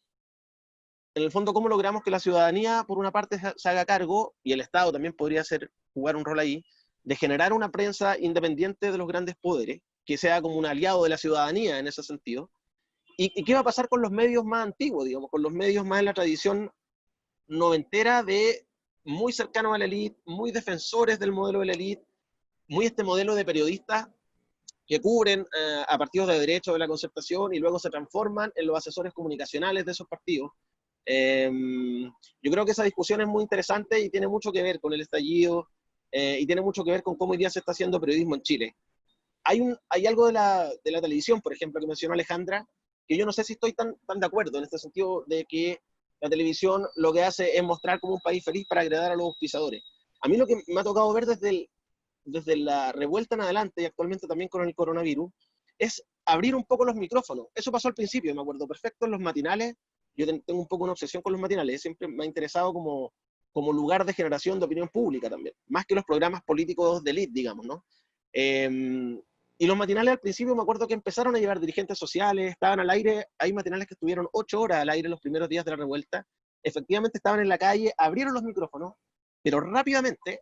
[SPEAKER 4] en el fondo, cómo logramos que la ciudadanía, por una parte, se haga cargo, y el Estado también podría jugar un rol ahí, de generar una prensa independiente de los grandes poderes, que sea como un aliado de la ciudadanía en ese sentido. ¿Y qué va a pasar con los medios más antiguos, digamos, con los medios más en la tradición noventera de muy cercanos a la élite, muy defensores del modelo de la élite, muy este modelo de periodistas que cubren a partidos de derecha o de la concertación y luego se transforman en los asesores comunicacionales de esos partidos? Yo creo que esa discusión es muy interesante y tiene mucho que ver con el estallido y tiene mucho que ver con cómo hoy día se está haciendo periodismo en Chile. Hay algo de la televisión, por ejemplo, que mencionó Alejandra, que yo no sé si estoy tan de acuerdo, en este sentido de que la televisión lo que hace es mostrar como un país feliz para agradar a los auspiciadores. A mí lo que me ha tocado ver desde la revuelta en adelante, y actualmente también con el coronavirus, es abrir un poco los micrófonos. Eso pasó al principio, me acuerdo perfecto, en los matinales. Yo tengo un poco una obsesión con los matinales, siempre me ha interesado como lugar de generación de opinión pública también, más que los programas políticos de élite, digamos, ¿no? Y los matinales al principio me acuerdo que empezaron a llevar dirigentes sociales, estaban al aire, hay matinales que estuvieron 8 horas al aire los primeros días de la revuelta, efectivamente estaban en la calle, abrieron los micrófonos, pero rápidamente,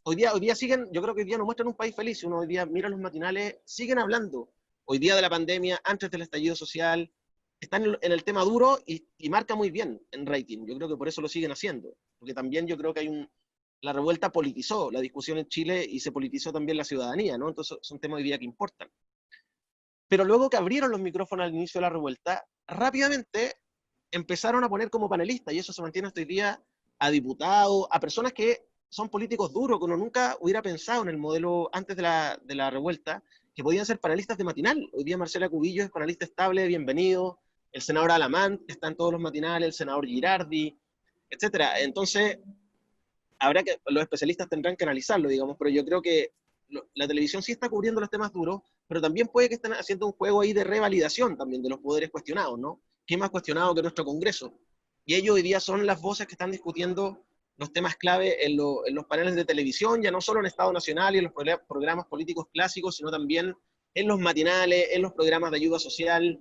[SPEAKER 4] hoy día siguen, yo creo que hoy día nos muestran un país feliz, uno hoy día mira los matinales, siguen hablando hoy día de la pandemia, antes del estallido social, están en el tema duro y marca muy bien en rating. Yo creo que por eso lo siguen haciendo, porque también yo creo que la revuelta politizó la discusión en Chile y se politizó también la ciudadanía, ¿no? Entonces son temas hoy día que importan. Pero luego que abrieron los micrófonos al inicio de la revuelta, rápidamente empezaron a poner como panelistas, y eso se mantiene hasta hoy día, a diputados, a personas que son políticos duros, que uno nunca hubiera pensado en el modelo antes de la revuelta, que podían ser panelistas de matinal. Hoy día Marcela Cubillo es panelista estable, bienvenido, el senador Alamán está en todos los matinales, el senador Girardi, etcétera. Entonces, los especialistas tendrán que analizarlo, digamos, pero yo creo que la televisión sí está cubriendo los temas duros, pero también puede que estén haciendo un juego ahí de revalidación también de los poderes cuestionados, ¿no? ¿Qué más cuestionado que nuestro Congreso? Y ellos hoy día son las voces que están discutiendo los temas clave en los paneles de televisión, ya no solo en Estado Nacional y en los programas políticos clásicos, sino también en los matinales, en los programas de ayuda social.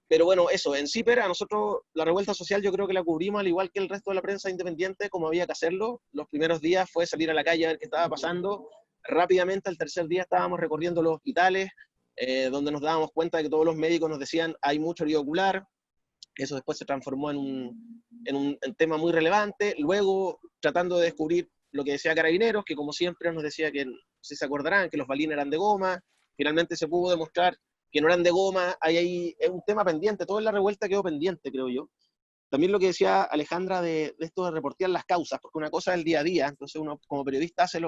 [SPEAKER 4] Pero bueno, eso, en CIPER a nosotros la revuelta social yo creo que la cubrimos al igual que el resto de la prensa independiente, como había que hacerlo. Los primeros días fue salir a la calle a ver qué estaba pasando. Rápidamente, al tercer día estábamos recorriendo los hospitales, donde nos dábamos cuenta de que todos los médicos nos decían hay mucho herido ocular. Eso después se transformó en un tema muy relevante. Luego, tratando de descubrir lo que decía Carabineros, que como siempre nos decía que, si se acordarán, que los balines eran de goma. Finalmente se pudo demostrar que no eran de goma. Ahí es un tema pendiente, toda la revuelta quedó pendiente, creo yo. También lo que decía Alejandra de esto de reportear las causas, porque una cosa es el día a día, entonces uno como periodista hace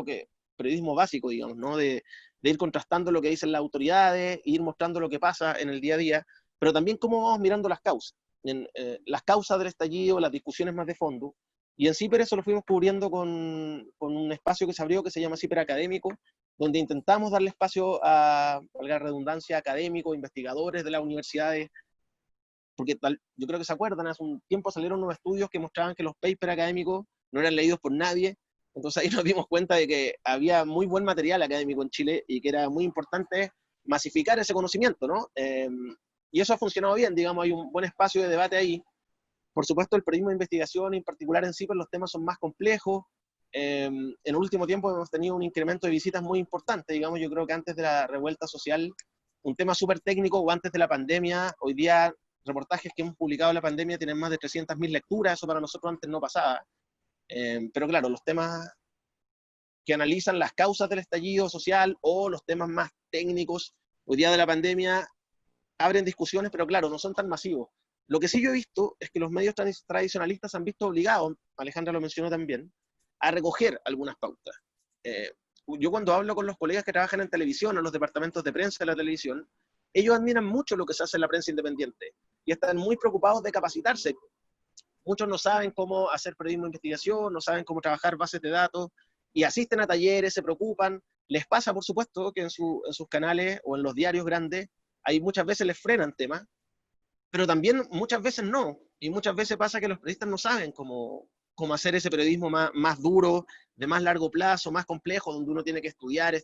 [SPEAKER 4] periodismo básico, digamos, ¿no? De ir contrastando lo que dicen las autoridades, ir mostrando lo que pasa en el día a día, pero también cómo vamos mirando las causas, las causas del estallido, las discusiones más de fondo, y en CIPER eso lo fuimos cubriendo con un espacio que se abrió que se llama CIPER Académico, donde intentamos darle espacio a la redundancia, académicos, investigadores de las universidades, porque yo creo que se acuerdan, hace un tiempo salieron unos estudios que mostraban que los papers académicos no eran leídos por nadie. Entonces ahí nos dimos cuenta de que había muy buen material académico en Chile y que era muy importante masificar ese conocimiento, ¿no? Y eso ha funcionado bien, digamos, hay un buen espacio de debate ahí. Por supuesto, el periodismo de investigación, en particular en CIPER, los temas son más complejos. En el último tiempo hemos tenido un incremento de visitas muy importante, digamos, yo creo que antes de la revuelta social, un tema súper técnico, o antes de la pandemia, hoy día reportajes que hemos publicado en la pandemia tienen más de 300.000 lecturas, eso para nosotros antes no pasaba. Pero claro, los temas que analizan las causas del estallido social o los temas más técnicos hoy día de la pandemia abren discusiones, pero claro, no son tan masivos. Lo que sí yo he visto es que los medios tradicionalistas se han visto obligados, Alejandra lo mencionó también, a recoger algunas pautas. Yo cuando hablo con los colegas que trabajan en televisión, en los departamentos de prensa de la televisión, ellos admiran mucho lo que se hace en la prensa independiente y están muy preocupados de capacitarse. Muchos no saben cómo hacer periodismo de investigación, no saben cómo trabajar bases de datos, y asisten a talleres, se preocupan. Les pasa, por supuesto, que en sus canales o en los diarios grandes, hay muchas veces les frenan temas, pero también muchas veces no. Y muchas veces pasa que los periodistas no saben cómo hacer ese periodismo más duro, de más largo plazo, más complejo, donde uno tiene que estudiar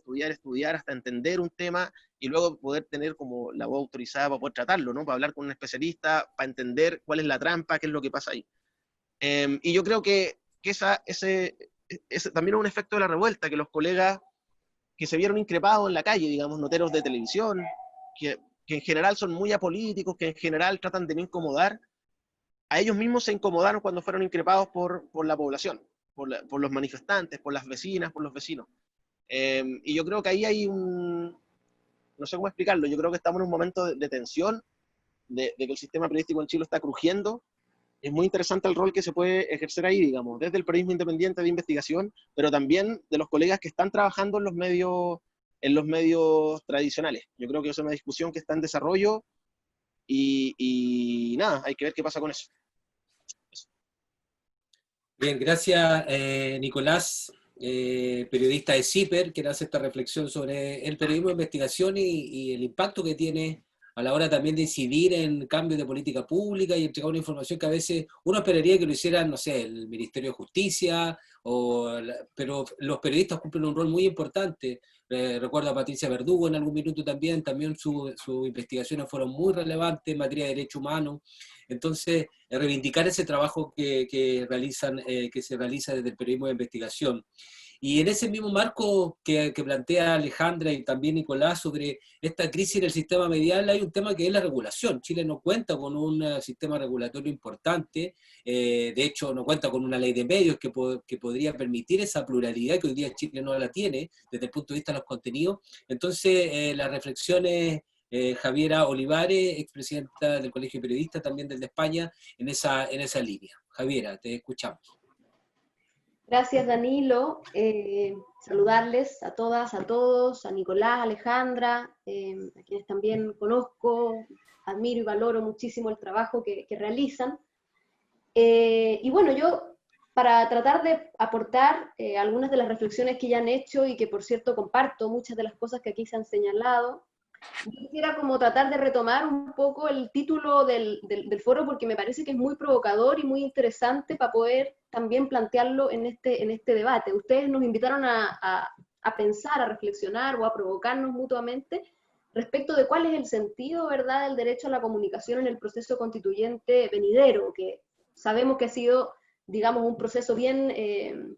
[SPEAKER 4] hasta entender un tema y luego poder tener como la voz autorizada para poder tratarlo, ¿no? Para hablar con un especialista, para entender cuál es la trampa, qué es lo que pasa ahí. Y yo creo que ese también es un efecto de la revuelta, que los colegas que se vieron increpados en la calle, digamos, noteros de televisión, que en general son muy apolíticos, que en general tratan de no incomodar, a ellos mismos se incomodaron cuando fueron increpados por la población, por los manifestantes, por las vecinas, por los vecinos. Y yo creo que ahí hay no sé cómo explicarlo, yo creo que estamos en un momento de tensión, de que el sistema periodístico en Chile está crujiendo. Es muy interesante el rol que se puede ejercer ahí, digamos, desde el periodismo independiente de investigación, pero también de los colegas que están trabajando en los medios tradicionales. Yo creo que es una discusión que está en desarrollo y nada, hay que ver qué pasa con eso.
[SPEAKER 1] Bien, gracias Nicolás, periodista de CIPER, que hace esta reflexión sobre el periodismo de investigación y el impacto que tiene a la hora también de incidir en cambios de política pública y entregar una información que a veces uno esperaría que lo hicieran, no sé, el Ministerio de Justicia, pero los periodistas cumplen un rol muy importante. Recuerdo a Patricia Verdugo en algún minuto también sus investigaciones fueron muy relevantes en materia de derechos humanos. Entonces, reivindicar ese trabajo que se realiza desde el periodismo de investigación. Y en ese mismo marco que plantea Alejandra y también Nicolás sobre esta crisis en el sistema medial, hay un tema que es la regulación. Chile no cuenta con un sistema regulatorio importante, de hecho no cuenta con una ley de medios que podría permitir esa pluralidad que hoy día Chile no la tiene desde el punto de vista de los contenidos. Entonces, las reflexiones, Javiera Olivares, expresidenta del Colegio de Periodistas, también desde España, en esa línea. Javiera, te escuchamos.
[SPEAKER 5] Gracias, Danilo. Saludarles a todas, a todos, a Nicolás, a Alejandra, a quienes también conozco, admiro y valoro muchísimo el trabajo que realizan. Y bueno, yo, para tratar de aportar algunas de las reflexiones que ya han hecho y que, por cierto, comparto muchas de las cosas que aquí se han señalado, yo quisiera como tratar de retomar un poco el título del foro, porque me parece que es muy provocador y muy interesante para poder también plantearlo en este debate. Ustedes nos invitaron a pensar, a reflexionar o a provocarnos mutuamente respecto de cuál es el sentido, ¿verdad?, del derecho a la comunicación en el proceso constituyente venidero, que sabemos que ha sido, digamos, un proceso bien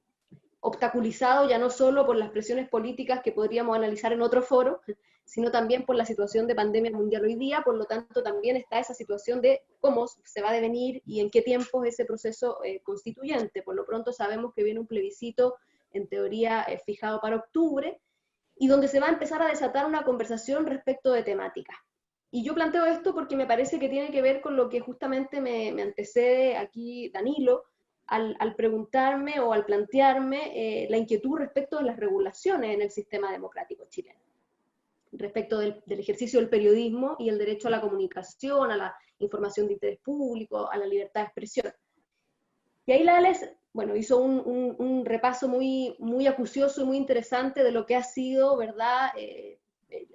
[SPEAKER 5] obstaculizado ya no solo por las presiones políticas que podríamos analizar en otro foro, sino también por la situación de pandemia mundial hoy día. Por lo tanto también está esa situación de cómo se va a devenir y en qué tiempo es ese proceso constituyente. Por lo pronto sabemos que viene un plebiscito, en teoría fijado para octubre, y donde se va a empezar a desatar una conversación respecto de temáticas. Y yo planteo esto porque me parece que tiene que ver con lo que justamente me antecede aquí Danilo, al preguntarme o al plantearme la inquietud respecto de las regulaciones en el sistema democrático chileno, respecto del ejercicio del periodismo y el derecho a la comunicación, a la información de interés público, a la libertad de expresión. Y ahí la ALES, bueno, hizo un repaso muy, muy acucioso y muy interesante de lo que ha sido, ¿verdad?,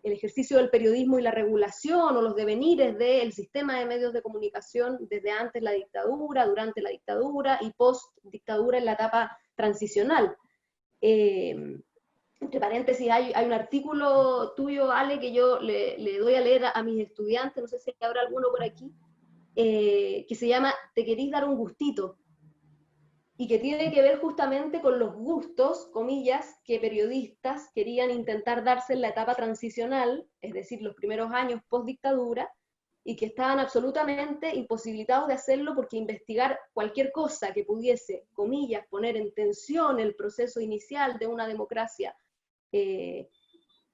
[SPEAKER 5] el ejercicio del periodismo y la regulación o los devenires del sistema de medios de comunicación desde antes la dictadura, durante la dictadura y post-dictadura en la etapa transicional. Entre paréntesis, hay un artículo tuyo, Ale, que yo le doy a leer a mis estudiantes, no sé si habrá alguno por aquí, que se llama ¿Te querís dar un gustito? Y que tiene que ver justamente con los gustos, comillas, que periodistas querían intentar darse en la etapa transicional, es decir, los primeros años post-dictadura, y que estaban absolutamente imposibilitados de hacerlo porque investigar cualquier cosa que pudiese, comillas, poner en tensión el proceso inicial de una democracia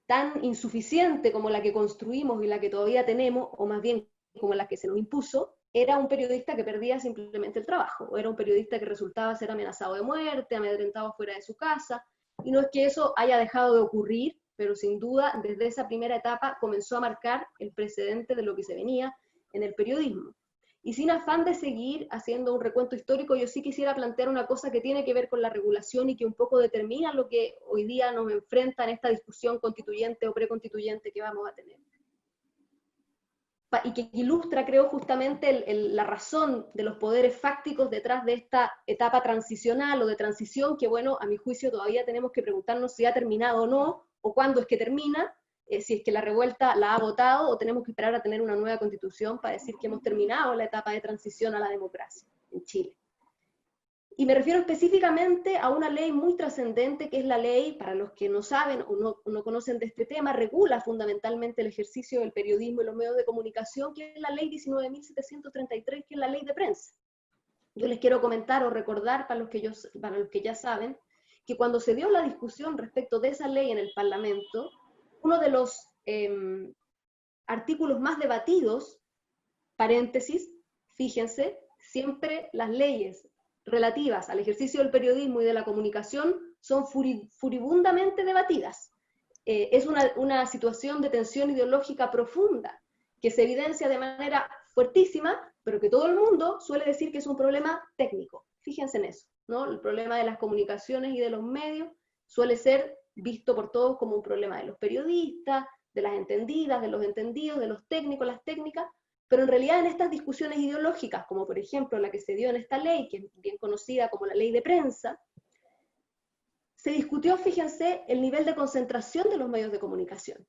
[SPEAKER 5] tan insuficiente como la que construimos y la que todavía tenemos, o más bien como la que se nos impuso, era un periodista que perdía simplemente el trabajo, o era un periodista que resultaba ser amenazado de muerte, amedrentado fuera de su casa, y no es que eso haya dejado de ocurrir, pero sin duda desde esa primera etapa comenzó a marcar el precedente de lo que se venía en el periodismo. Y sin afán de seguir haciendo un recuento histórico, yo sí quisiera plantear una cosa que tiene que ver con la regulación y que un poco determina lo que hoy día nos enfrenta en esta discusión constituyente o preconstituyente que vamos a tener. Y que ilustra, creo, justamente la razón de los poderes fácticos detrás de esta etapa transicional o de transición que, bueno, a mi juicio todavía tenemos que preguntarnos si ha terminado o no, o cuándo es que termina, si es que la revuelta la ha votado, o tenemos que esperar a tener una nueva constitución para decir que hemos terminado la etapa de transición a la democracia en Chile. Y me refiero específicamente a una ley muy trascendente, que es la ley, para los que no saben o no conocen de este tema, regula fundamentalmente el ejercicio del periodismo y los medios de comunicación, que es la ley 19.733, que es la ley de prensa. Yo les quiero comentar o recordar, para los que ya saben, que cuando se dio la discusión respecto de esa ley en el Parlamento, uno de los artículos más debatidos, paréntesis, fíjense, siempre las leyes relativas al ejercicio del periodismo y de la comunicación son furibundamente debatidas. Es una situación de tensión ideológica profunda, que se evidencia de manera fuertísima, pero que todo el mundo suele decir que es un problema técnico. Fíjense en eso, ¿no? El problema de las comunicaciones y de los medios suele ser visto por todos como un problema de los periodistas, de las entendidas, de los entendidos, de los técnicos, las técnicas, pero en realidad en estas discusiones ideológicas, como por ejemplo la que se dio en esta ley, que es bien conocida como la ley de prensa, se discutió, fíjense, el nivel de concentración de los medios de comunicación.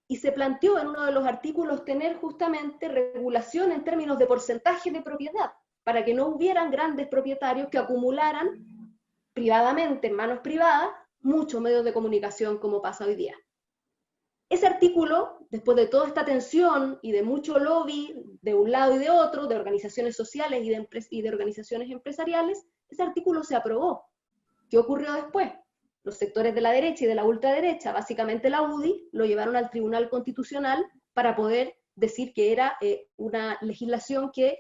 [SPEAKER 5] Y se planteó en uno de los artículos tener justamente regulación en términos de porcentaje de propiedad, para que no hubieran grandes propietarios que acumularan privadamente en manos privadas muchos medios de comunicación como pasa hoy día. Ese artículo, después de toda esta tensión y de mucho lobby de un lado y de otro, de organizaciones sociales y de organizaciones empresariales, ese artículo se aprobó. ¿Qué ocurrió después? Los sectores de la derecha y de la ultraderecha, básicamente la UDI, lo llevaron al Tribunal Constitucional para poder decir que era una legislación que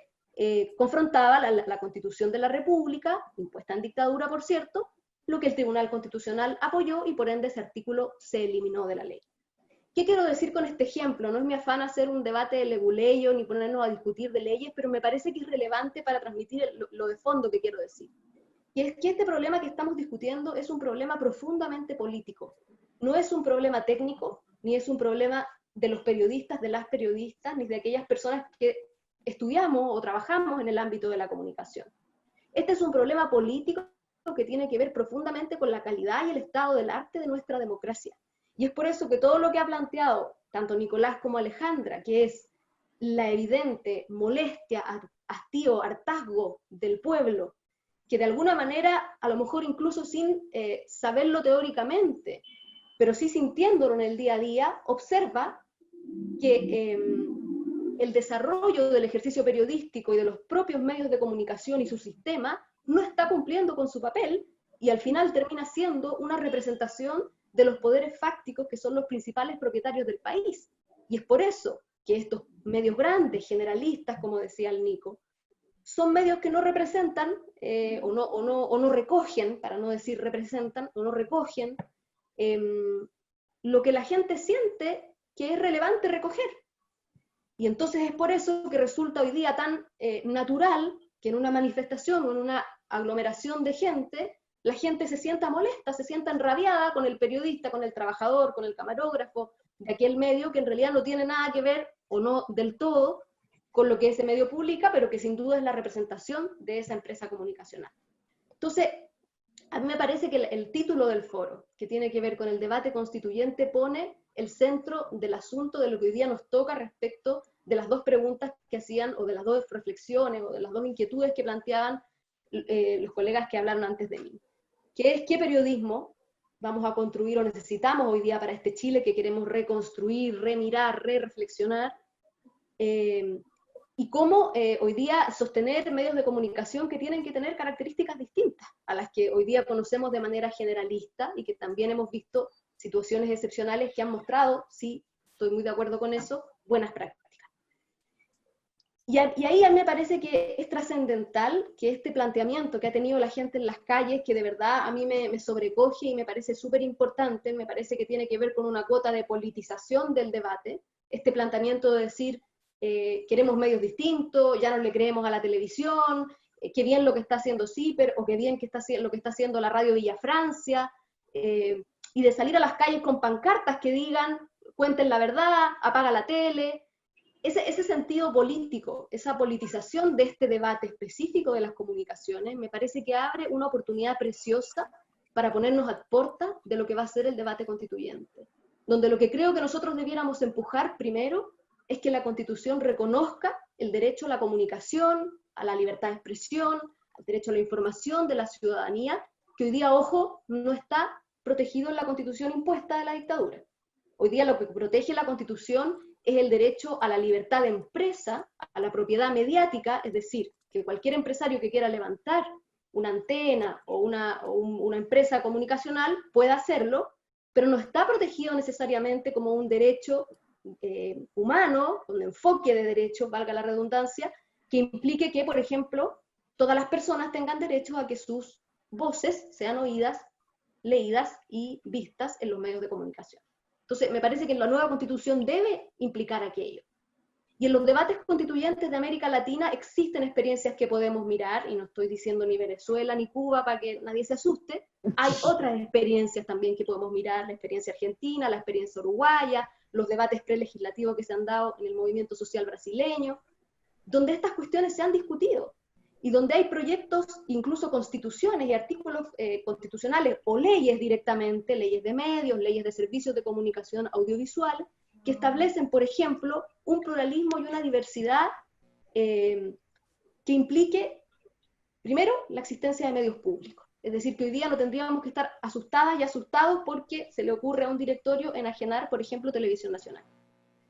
[SPEAKER 5] confrontaba la Constitución de la República, impuesta en dictadura, por cierto, lo que el Tribunal Constitucional apoyó y por ende ese artículo se eliminó de la ley. ¿Qué quiero decir con este ejemplo? No es mi afán hacer un debate de leguleyo ni ponernos a discutir de leyes, pero me parece que es relevante para transmitir lo de fondo que quiero decir. Y es que este problema que estamos discutiendo es un problema profundamente político. No es un problema técnico, ni es un problema de los periodistas, de las periodistas, ni de aquellas personas que estudiamos o trabajamos en el ámbito de la comunicación. Este es un problema político que tiene que ver profundamente con la calidad y el estado del arte de nuestra democracia. Y es por eso que todo lo que ha planteado tanto Nicolás como Alejandra, que es la evidente molestia, hastío, hartazgo del pueblo, que de alguna manera, a lo mejor incluso sin saberlo teóricamente, pero sí sintiéndolo en el día a día, observa que el desarrollo del ejercicio periodístico y de los propios medios de comunicación y su sistema no está cumpliendo con su papel y al final termina siendo una representación de los poderes fácticos que son los principales propietarios del país. Y es por eso que estos medios grandes, generalistas, como decía el Nico, son medios que no representan o no recogen, para no decir representan, o no recogen lo que la gente siente que es relevante recoger. Y entonces es por eso que resulta hoy día tan natural que en una manifestación o en una aglomeración de gente, la gente se sienta molesta, se sienta enrabiada con el periodista, con el trabajador, con el camarógrafo de aquel medio que en realidad no tiene nada que ver, o no del todo, con lo que ese medio publica, pero que sin duda es la representación de esa empresa comunicacional. Entonces, a mí me parece que el título del foro, que tiene que ver con el debate constituyente, pone el centro del asunto de lo que hoy día nos toca respecto de las dos preguntas que hacían, o de las dos reflexiones, o de las dos inquietudes que planteaban los colegas que hablaron antes de mí. Que es qué periodismo vamos a construir o necesitamos hoy día para este Chile que queremos reconstruir, remirar, reflexionar, y cómo hoy día sostener medios de comunicación que tienen que tener características distintas a las que hoy día conocemos de manera generalista y que también hemos visto situaciones excepcionales que han mostrado, sí, estoy muy de acuerdo con eso, buenas prácticas. Y ahí a mí me parece que es trascendental que este planteamiento que ha tenido la gente en las calles, que de verdad a mí me sobrecoge y me parece súper importante, me parece que tiene que ver con una cuota de politización del debate, este planteamiento de decir, queremos medios distintos, ya no le creemos a la televisión, qué bien lo que está haciendo CIPER, o qué bien lo que está haciendo la radio Villa Francia, y de salir a las calles con pancartas que digan, cuenten la verdad, apaga la tele. Ese sentido político, esa politización de este debate específico de las comunicaciones, me parece que abre una oportunidad preciosa para ponernos a puerta de lo que va a ser el debate constituyente, donde lo que creo que nosotros debiéramos empujar primero es que la Constitución reconozca el derecho a la comunicación, a la libertad de expresión, al derecho a la información de la ciudadanía, que hoy día, ojo, no está protegido en la Constitución impuesta de la dictadura. Hoy día lo que protege la Constitución es el derecho a la libertad de empresa, a la propiedad mediática, es decir, que cualquier empresario que quiera levantar una antena o una empresa comunicacional pueda hacerlo, pero no está protegido necesariamente como un derecho humano, un enfoque de derecho, valga la redundancia, que implique que, por ejemplo, todas las personas tengan derecho a que sus voces sean oídas, leídas y vistas en los medios de comunicación. Entonces, me parece que la nueva Constitución debe implicar aquello. Y en los debates constituyentes de América Latina existen experiencias que podemos mirar, y no estoy diciendo ni Venezuela ni Cuba para que nadie se asuste, hay otras experiencias también que podemos mirar, la experiencia argentina, la experiencia uruguaya, los debates prelegislativos que se han dado en el movimiento social brasileño, donde estas cuestiones se han discutido, y donde hay proyectos, incluso constituciones y artículos constitucionales o leyes directamente, leyes de medios, leyes de servicios de comunicación audiovisual, que establecen, por ejemplo, un pluralismo y una diversidad que implique, primero, la existencia de medios públicos. Es decir, que hoy día no tendríamos que estar asustadas y asustados porque se le ocurre a un directorio enajenar, por ejemplo, Televisión Nacional.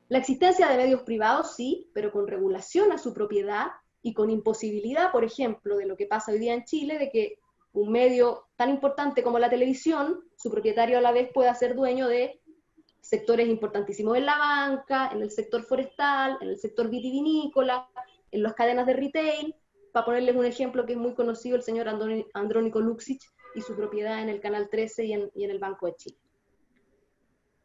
[SPEAKER 5] La existencia de medios privados, sí, pero con regulación a su propiedad y con imposibilidad, por ejemplo, de lo que pasa hoy día en Chile, de que un medio tan importante como la televisión, su propietario a la vez pueda ser dueño de sectores importantísimos en la banca, en el sector forestal, en el sector vitivinícola, en las cadenas de retail, para ponerles un ejemplo que es muy conocido, el señor Andrónico Luksic y su propiedad en el Canal 13 y en el Banco de Chile.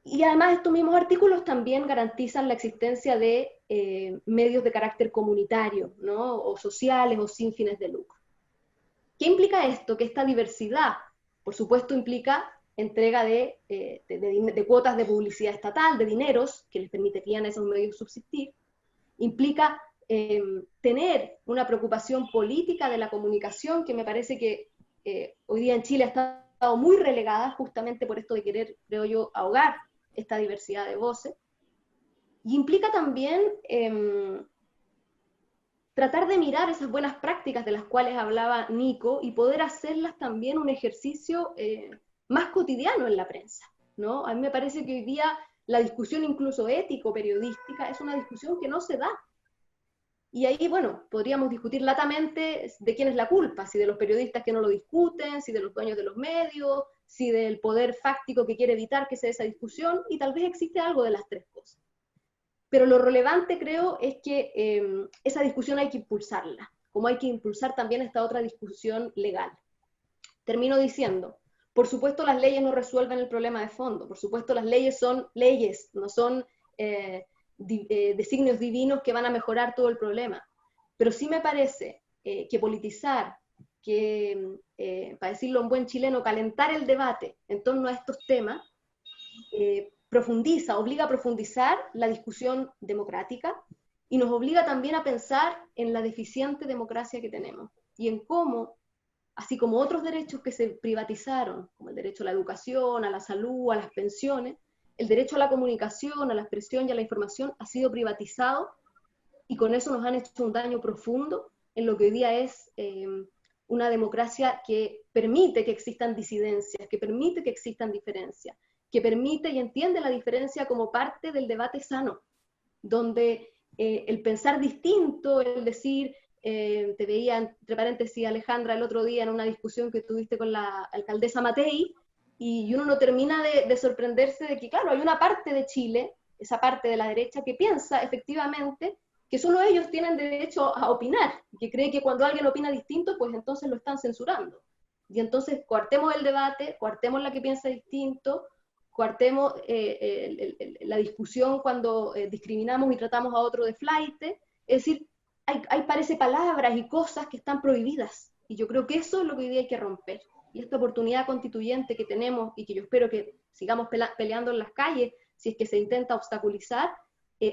[SPEAKER 5] Y además estos mismos artículos también garantizan la existencia de medios de carácter comunitario, ¿no? O sociales o sin fines de lucro. ¿Qué implica esto? Que esta diversidad, por supuesto, implica entrega de cuotas de publicidad estatal, de dineros, que les permitirían a esos medios subsistir, implica tener una preocupación política de la comunicación, que me parece que hoy día en Chile ha estado muy relegada justamente por esto de querer, creo yo, ahogar esta diversidad de voces, y implica también tratar de mirar esas buenas prácticas de las cuales hablaba Nico y poder hacerlas también un ejercicio más cotidiano en la prensa, ¿no? A mí me parece que hoy día la discusión incluso ético-periodística es una discusión que no se da. Y ahí, bueno, podríamos discutir latamente de quién es la culpa, si de los periodistas que no lo discuten, si de los dueños de los medios, si del poder fáctico que quiere evitar que se dé esa discusión, y tal vez existe algo de las tres cosas. Pero lo relevante, creo, es que esa discusión hay que impulsarla, como hay que impulsar también esta otra discusión legal. Termino diciendo, por supuesto las leyes no resuelven el problema de fondo, por supuesto las leyes son leyes, no son designios divinos que van a mejorar todo el problema. Pero sí me parece que politizar, que, para decirlo en buen chileno, calentar el debate en torno a estos temas, obliga a profundizar la discusión democrática y nos obliga también a pensar en la deficiente democracia que tenemos y en cómo, así como otros derechos que se privatizaron, como el derecho a la educación, a la salud, a las pensiones, el derecho a la comunicación, a la expresión y a la información ha sido privatizado y con eso nos han hecho un daño profundo en lo que hoy día es una democracia que permite que existan disidencias, que permite que existan diferencias, que permite y entiende la diferencia como parte del debate sano, donde el pensar distinto, el decir, te veía entre paréntesis Alejandra el otro día en una discusión que tuviste con la alcaldesa Matei, y uno no termina de sorprenderse de que, claro, hay una parte de Chile, esa parte de la derecha, que piensa efectivamente que solo ellos tienen derecho a opinar, que cree que cuando alguien opina distinto, pues entonces lo están censurando. Y entonces coartemos el debate, coartemos la que piensa distinto, coartemos la discusión cuando discriminamos y tratamos a otro de flaite. Es decir, hay parece palabras y cosas que están prohibidas. Y yo creo que eso es lo que hoy día hay que romper. Y esta oportunidad constituyente que tenemos y que yo espero que sigamos peleando en las calles, si es que se intenta obstaculizar,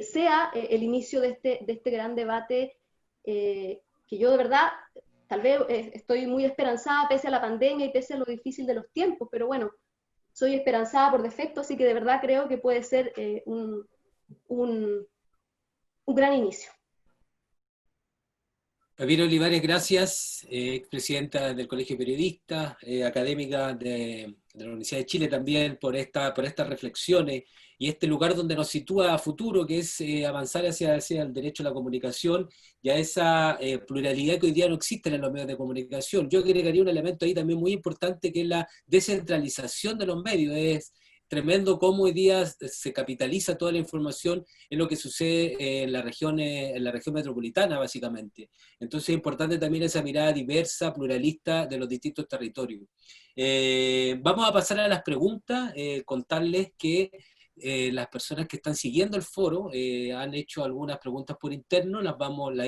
[SPEAKER 5] sea el inicio de este gran debate que yo de verdad, tal vez estoy muy esperanzada pese a la pandemia y pese a lo difícil de los tiempos, pero bueno, soy esperanzada por defecto, así que de verdad creo que puede ser un gran inicio.
[SPEAKER 1] Javier Olivares, gracias, expresidenta del Colegio de Periodistas, académica de la Universidad de Chile también, por estas reflexiones y este lugar donde nos sitúa a futuro, que es avanzar hacia el derecho a la comunicación y a esa pluralidad que hoy día no existe en los medios de comunicación. Yo agregaría un elemento ahí también muy importante, que es la descentralización de los medios. Es tremendo cómo hoy día se capitaliza toda la información en lo que sucede en la región metropolitana, básicamente. Entonces es importante también esa mirada diversa, pluralista de los distintos territorios. Vamos a pasar a las preguntas, contarles que las personas que están siguiendo el foro han hecho algunas preguntas por interno, las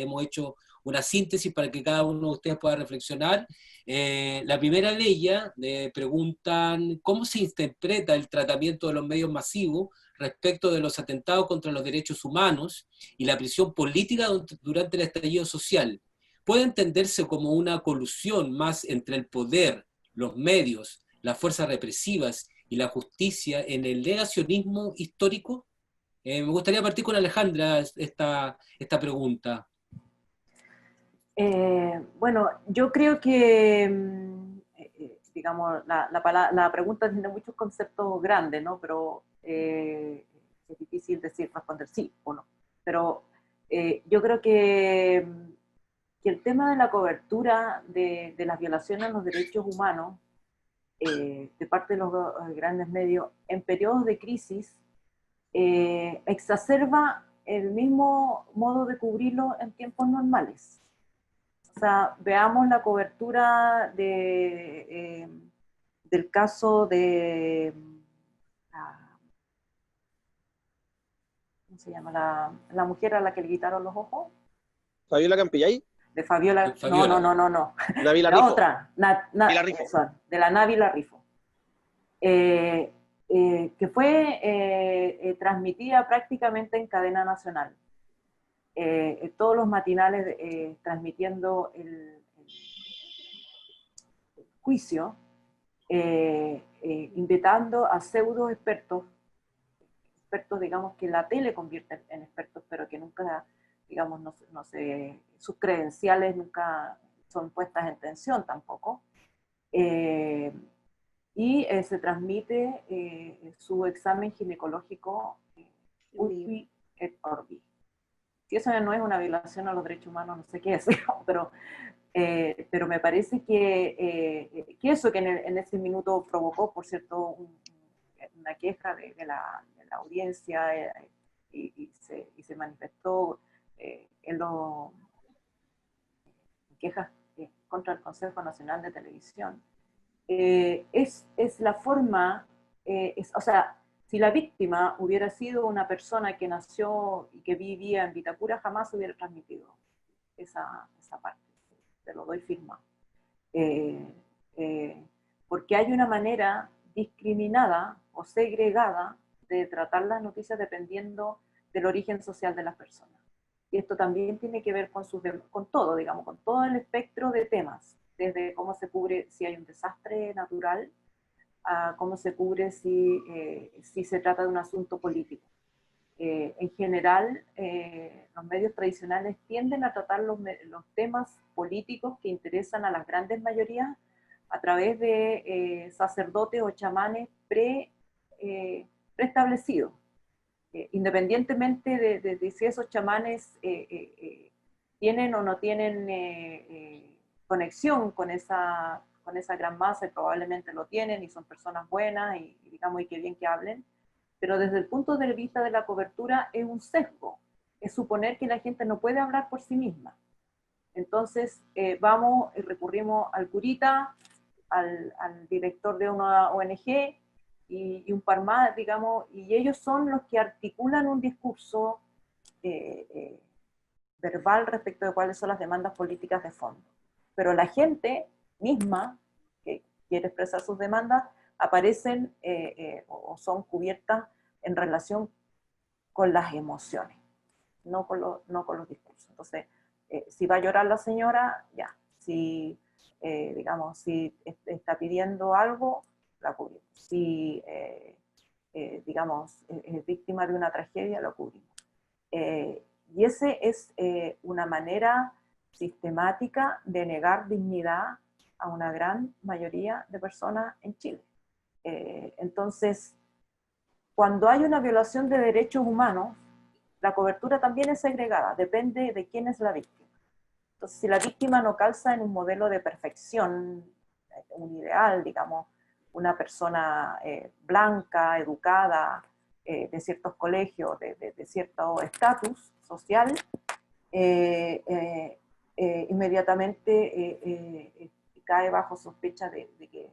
[SPEAKER 1] hemos hecho una síntesis para que cada uno de ustedes pueda reflexionar. La primera de ellas preguntan cómo se interpreta el tratamiento de los medios masivos respecto de los atentados contra los derechos humanos y la prisión política durante el estallido social. ¿Puede entenderse como una colusión más entre el poder, los medios, las fuerzas represivas y la justicia en el negacionismo histórico? Me gustaría partir con Alejandra esta pregunta.
[SPEAKER 3] Bueno, yo creo que digamos, la pregunta tiene muchos conceptos grandes, ¿no? Pero es difícil responder sí o no. Pero yo creo que el tema de la cobertura de las violaciones a los derechos humanos de parte de los grandes medios en periodos de crisis exacerba el mismo modo de cubrirlo en tiempos normales. O sea, veamos la cobertura del caso de ¿cómo se llama? La mujer a la que le quitaron los ojos.
[SPEAKER 4] Fabiola Campillay.
[SPEAKER 3] De Fabiola.
[SPEAKER 1] Fabiola.
[SPEAKER 3] No.
[SPEAKER 4] Navila
[SPEAKER 3] La
[SPEAKER 4] Rifo.
[SPEAKER 3] otra. De la Navila Rifo. Que fue transmitida prácticamente en cadena nacional. Todos los matinales transmitiendo el juicio, invitando a pseudo expertos, digamos, que la tele convierte en expertos, pero que nunca, digamos, sus credenciales nunca son puestas en tensión tampoco. Y se transmite su examen ginecológico urbi et orbi. Si eso no es una violación a los derechos humanos, no sé qué es, pero me parece que eso que en ese minuto provocó, por cierto, una queja de la audiencia y se manifestó en quejas contra el Consejo Nacional de Televisión, es la forma, o sea, si la víctima hubiera sido una persona que nació y que vivía en Vitacura, jamás hubiera transmitido esa parte. Te lo doy firmado. Porque hay una manera discriminada o segregada de tratar las noticias dependiendo del origen social de las personas. Y esto también tiene que ver con todo, digamos, con todo el espectro de temas, desde cómo se cubre si hay un desastre natural, a cómo se cubre si se trata de un asunto político. En general, los medios tradicionales tienden a tratar los temas políticos que interesan a las grandes mayorías a través de sacerdotes o chamanes preestablecidos. Independientemente de si esos chamanes tienen o no tienen conexión con esa gran masa, y probablemente lo tienen y son personas buenas y digamos, y qué bien que hablen, pero desde el punto de vista de la cobertura es un sesgo, es suponer que la gente no puede hablar por sí misma. Entonces vamos y recurrimos al curita, al director de una ONG y un par más, digamos, y ellos son los que articulan un discurso verbal respecto de cuáles son las demandas políticas de fondo. Pero la gente misma que quiere expresar sus demandas aparecen o son cubiertas en relación con las emociones, no con los discursos. Entonces, si va a llorar la señora, ya. Si, digamos, si está pidiendo algo, la cubrimos. Si, digamos, es víctima de una tragedia, lo cubrimos. Y esa es una manera sistemática de negar dignidad a una gran mayoría de personas en Chile. Entonces, cuando hay una violación de derechos humanos, la cobertura también es segregada, depende de quién es la víctima. Entonces, si la víctima no calza en un modelo de perfección, un ideal, digamos, una persona blanca, educada, de ciertos colegios, de cierto estatus social, inmediatamente cae bajo sospecha de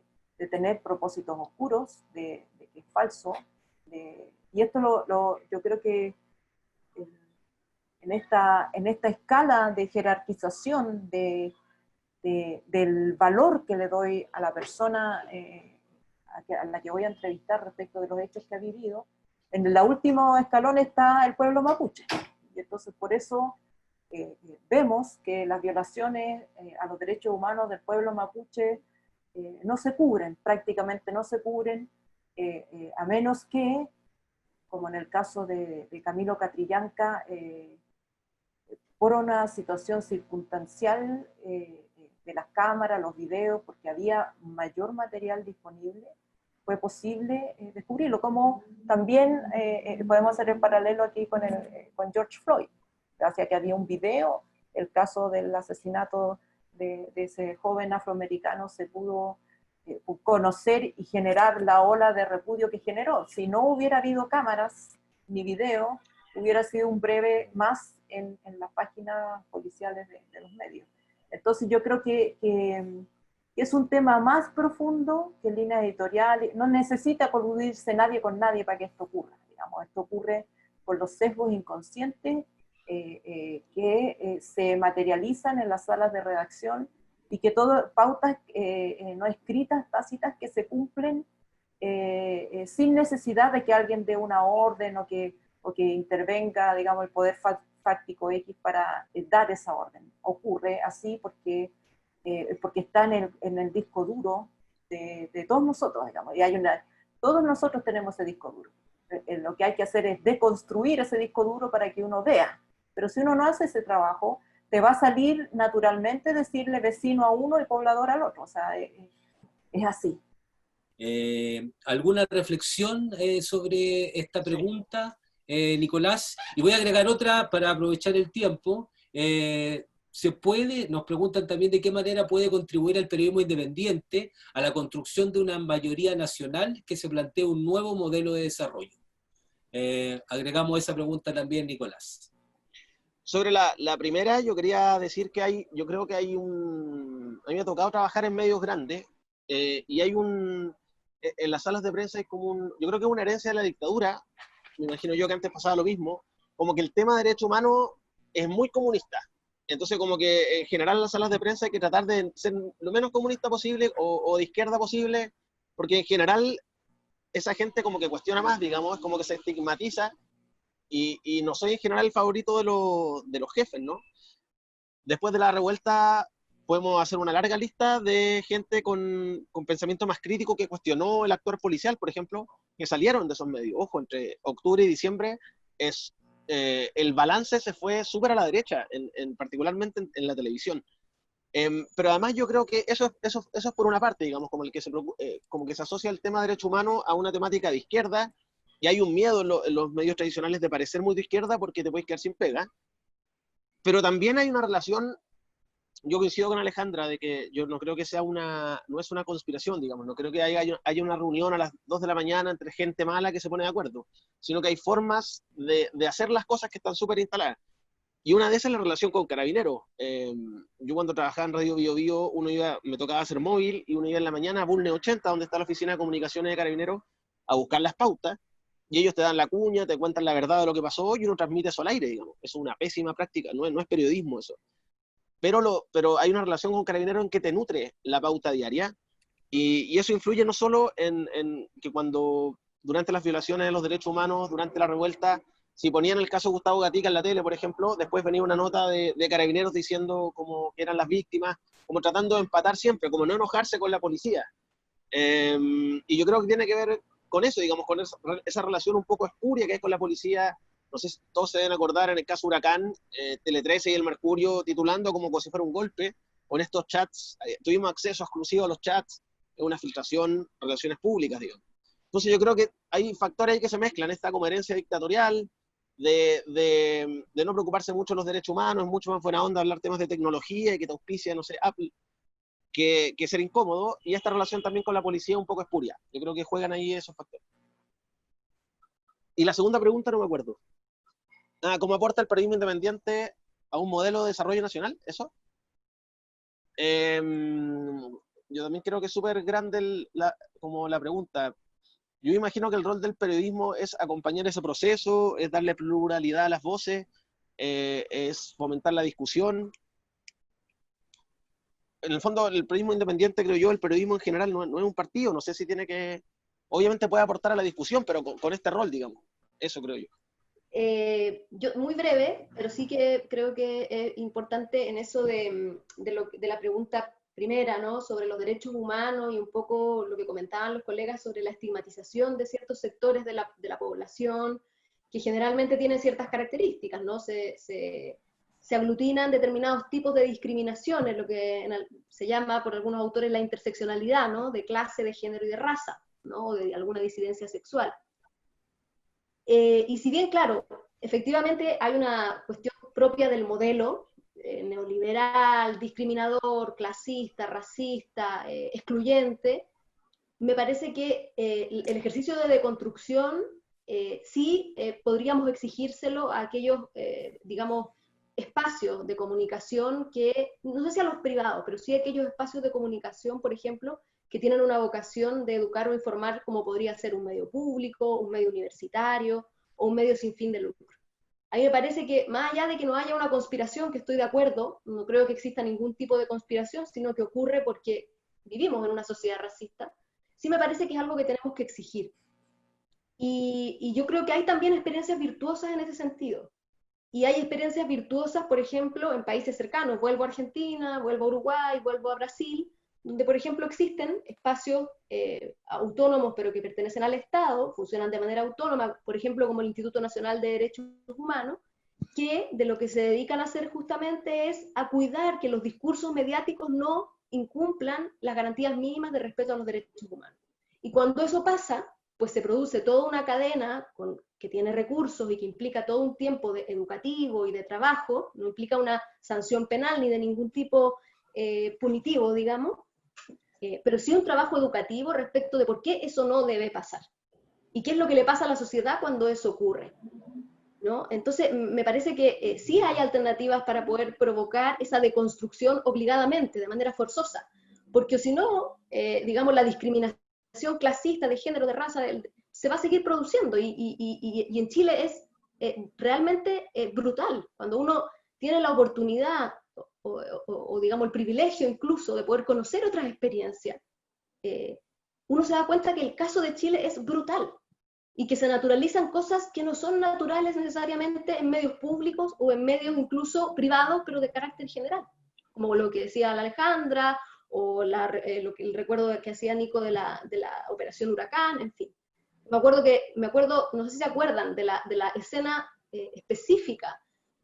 [SPEAKER 3] tener propósitos oscuros, de que es falso. Y esto yo creo que en esta escala de jerarquización del valor que le doy a la persona a la que voy a entrevistar respecto de los hechos que ha vivido, en el último escalón está el pueblo mapuche. Y entonces por eso vemos que las violaciones a los derechos humanos del pueblo mapuche no se cubren, prácticamente no se cubren, a menos que, como en el caso de Camilo Catrillanca, por una situación circunstancial de las cámaras, los videos, porque había mayor material disponible, fue posible descubrirlo. Como también podemos hacer el paralelo aquí con George Floyd, gracias a que había un video, el caso del asesinato de ese joven afroamericano se pudo conocer y generar la ola de repudio que generó. Si no hubiera habido cámaras ni video, hubiera sido un breve más en las páginas policiales de los medios. Entonces yo creo que es un tema más profundo que línea editorial. No necesita coludirse nadie con nadie para que esto ocurra. Digamos, esto ocurre por los sesgos inconscientes que se materializan en las salas de redacción y que todas pautas no escritas, tácitas, que se cumplen sin necesidad de que alguien dé una orden o que intervenga, digamos, el poder fáctico X para dar esa orden. Ocurre así porque está en el disco duro de todos nosotros, digamos, y todos nosotros tenemos ese disco duro. Lo que hay que hacer es deconstruir ese disco duro para que uno vea, pero si uno no hace ese trabajo, te va a salir naturalmente decirle vecino a uno y poblador al otro, o sea, es así.
[SPEAKER 1] ¿Alguna reflexión sobre esta pregunta, Nicolás? Y voy a agregar otra para aprovechar el tiempo. Nos preguntan también de qué manera puede contribuir el periodismo independiente a la construcción de una mayoría nacional que se plantee un nuevo modelo de desarrollo. Agregamos esa pregunta también, Nicolás.
[SPEAKER 4] Sobre la primera, yo quería decir que a mí me ha tocado trabajar en medios grandes, y en las salas de prensa hay yo creo que es una herencia de la dictadura, me imagino yo que antes pasaba lo mismo, como que el tema de derechos humanos es muy comunista. Entonces, como que en general en las salas de prensa hay que tratar de ser lo menos comunista posible o de izquierda posible, porque en general esa gente como que cuestiona más, digamos, es como que se estigmatiza, y no soy en general el favorito de los jefes, ¿no? Después de la revuelta podemos hacer una larga lista de gente con pensamiento más crítico que cuestionó el actuar policial, por ejemplo, que salieron de esos medios. Ojo, entre octubre y diciembre el balance se fue súper a la derecha, particularmente en la televisión. Pero además yo creo que eso es por una parte, digamos, como que se asocia el tema de derechos humanos a una temática de izquierda, y hay un miedo en los medios tradicionales de parecer muy de izquierda porque te puedes quedar sin pega. Pero también hay una relación, yo coincido con Alejandra, de que yo no creo que no es una conspiración, digamos, no creo que haya una reunión a las 2 de la mañana entre gente mala que se pone de acuerdo, sino que hay formas de hacer las cosas que están súper instaladas. Y una de esas es la relación con Carabineros. Yo cuando trabajaba en Radio Bio Bio, me tocaba hacer móvil, y uno iba en la mañana a Bulne 80, donde está la oficina de comunicaciones de Carabineros, a buscar las pautas, y ellos te dan la cuña, te cuentan la verdad de lo que pasó, y uno transmite eso al aire, digamos. Eso es una pésima práctica, no es periodismo eso. Pero hay una relación con Carabineros en que te nutre la pauta diaria, y eso influye no solo en que durante las violaciones de los derechos humanos, durante la revuelta, si ponían el caso Gustavo Gatica en la tele, por ejemplo, después venía una nota de Carabineros diciendo como que eran las víctimas, como tratando de empatar siempre, como no enojarse con la policía. Y yo creo que tiene que ver con eso, digamos, con esa relación un poco espuria que hay con la policía. No sé si todos se deben acordar en el caso Huracán, Tele 13 y el Mercurio titulando como si fuera un golpe, con estos chats, tuvimos acceso exclusivo a los chats, una filtración, relaciones públicas, digamos. Entonces yo creo que hay factores ahí que se mezclan, esta como herencia dictatorial, de no preocuparse mucho de los derechos humanos, es mucho más buena onda hablar temas de tecnología y que te auspicia, no sé, Apple, que ser incómodo, y esta relación también con la policía un poco espuria. Yo creo que juegan ahí esos factores. Y la segunda pregunta no me acuerdo. ¿Cómo aporta el periodismo independiente a un modelo de desarrollo nacional? ¿Eso? Yo también creo que es súper grande como la pregunta. Yo imagino que el rol del periodismo es acompañar ese proceso, es darle pluralidad a las voces, es fomentar la discusión. En el fondo, el periodismo independiente, creo yo, el periodismo en general no es un partido, no sé si tiene que... Obviamente puede aportar a la discusión, pero con este rol, digamos. Eso creo yo.
[SPEAKER 5] Yo, muy breve, pero sí que creo que es importante en eso de la pregunta primera, ¿no? Sobre los derechos humanos y un poco lo que comentaban los colegas sobre la estigmatización de ciertos sectores de la población que generalmente tienen ciertas características, ¿no? Se se aglutinan determinados tipos de discriminaciones, lo que se llama por algunos autores la interseccionalidad, ¿no? De clase, de género y de raza, ¿no? O de alguna disidencia sexual. Y si bien, claro, efectivamente hay una cuestión propia del modelo neoliberal, discriminador, clasista, racista, excluyente, me parece que el ejercicio de deconstrucción sí podríamos exigírselo a aquellos, digamos, espacios de comunicación que, no sé si a los privados, pero sí a aquellos espacios de comunicación, por ejemplo, que tienen una vocación de educar o informar, como podría ser un medio público, un medio universitario o un medio sin fin de lucro. A mí me parece que, más allá de que no haya una conspiración, que estoy de acuerdo, no creo que exista ningún tipo de conspiración, sino que ocurre porque vivimos en una sociedad racista, sí me parece que es algo que tenemos que exigir. Y yo creo que hay también experiencias virtuosas en ese sentido. Y hay experiencias virtuosas, por ejemplo, en países cercanos. Vuelvo a Argentina, vuelvo a Uruguay, vuelvo a Brasil, donde, por ejemplo, existen espacios autónomos, pero que pertenecen al Estado, funcionan de manera autónoma, por ejemplo, como el Instituto Nacional de Derechos Humanos, que de lo que se dedican a hacer justamente es a cuidar que los discursos mediáticos no incumplan las garantías mínimas de respeto a los derechos humanos. Y cuando eso pasa, pues se produce toda una cadena que tiene recursos y que implica todo un tiempo educativo y de trabajo, no implica una sanción penal ni de ningún tipo punitivo, digamos, pero sí un trabajo educativo respecto de por qué eso no debe pasar. Y qué es lo que le pasa a la sociedad cuando eso ocurre, ¿no? Entonces, me parece que sí hay alternativas para poder provocar esa deconstrucción obligadamente, de manera forzosa, porque si no, digamos, la discriminación clasista de género, de raza, se va a seguir produciendo, y en Chile es realmente brutal. Cuando uno tiene la oportunidad, o digamos el privilegio incluso, de poder conocer otras experiencias, uno se da cuenta que el caso de Chile es brutal, y que se naturalizan cosas que no son naturales necesariamente en medios públicos o en medios incluso privados, pero de carácter general, como lo que decía la Alejandra, o el recuerdo que hacía Nico de la Operación Huracán, en fin. Me acuerdo, no sé si se acuerdan, de la escena específica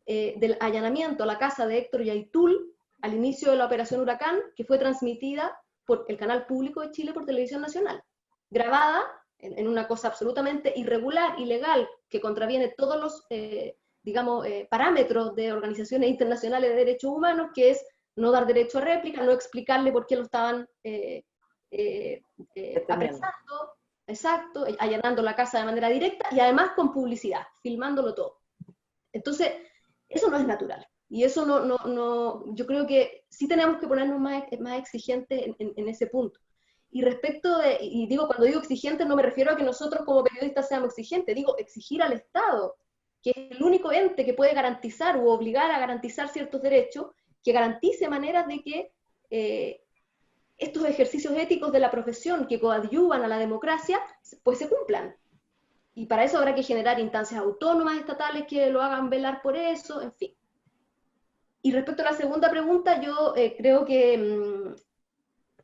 [SPEAKER 5] del allanamiento a la casa de Héctor Yaitul al inicio de la Operación Huracán, que fue transmitida por el canal público de Chile por Televisión Nacional, grabada en una cosa absolutamente irregular, ilegal, que contraviene todos los, parámetros de organizaciones internacionales de derechos humanos, que es no dar derecho a réplica, no explicarle por qué lo estaban apresando, exacto, allanando la casa de manera directa, y además con publicidad, filmándolo todo. Entonces, eso no es natural. Y eso yo creo que sí tenemos que ponernos más exigentes en ese punto. Y respecto y digo, cuando digo exigentes, no me refiero a que nosotros como periodistas seamos exigentes, digo exigir al Estado, que es el único ente que puede garantizar u obligar a garantizar ciertos derechos, que garantice maneras de que estos ejercicios éticos de la profesión que coadyuvan a la democracia, pues se cumplan. Y para eso habrá que generar instancias autónomas estatales que lo hagan velar por eso, en fin. Y respecto a la segunda pregunta, yo creo que,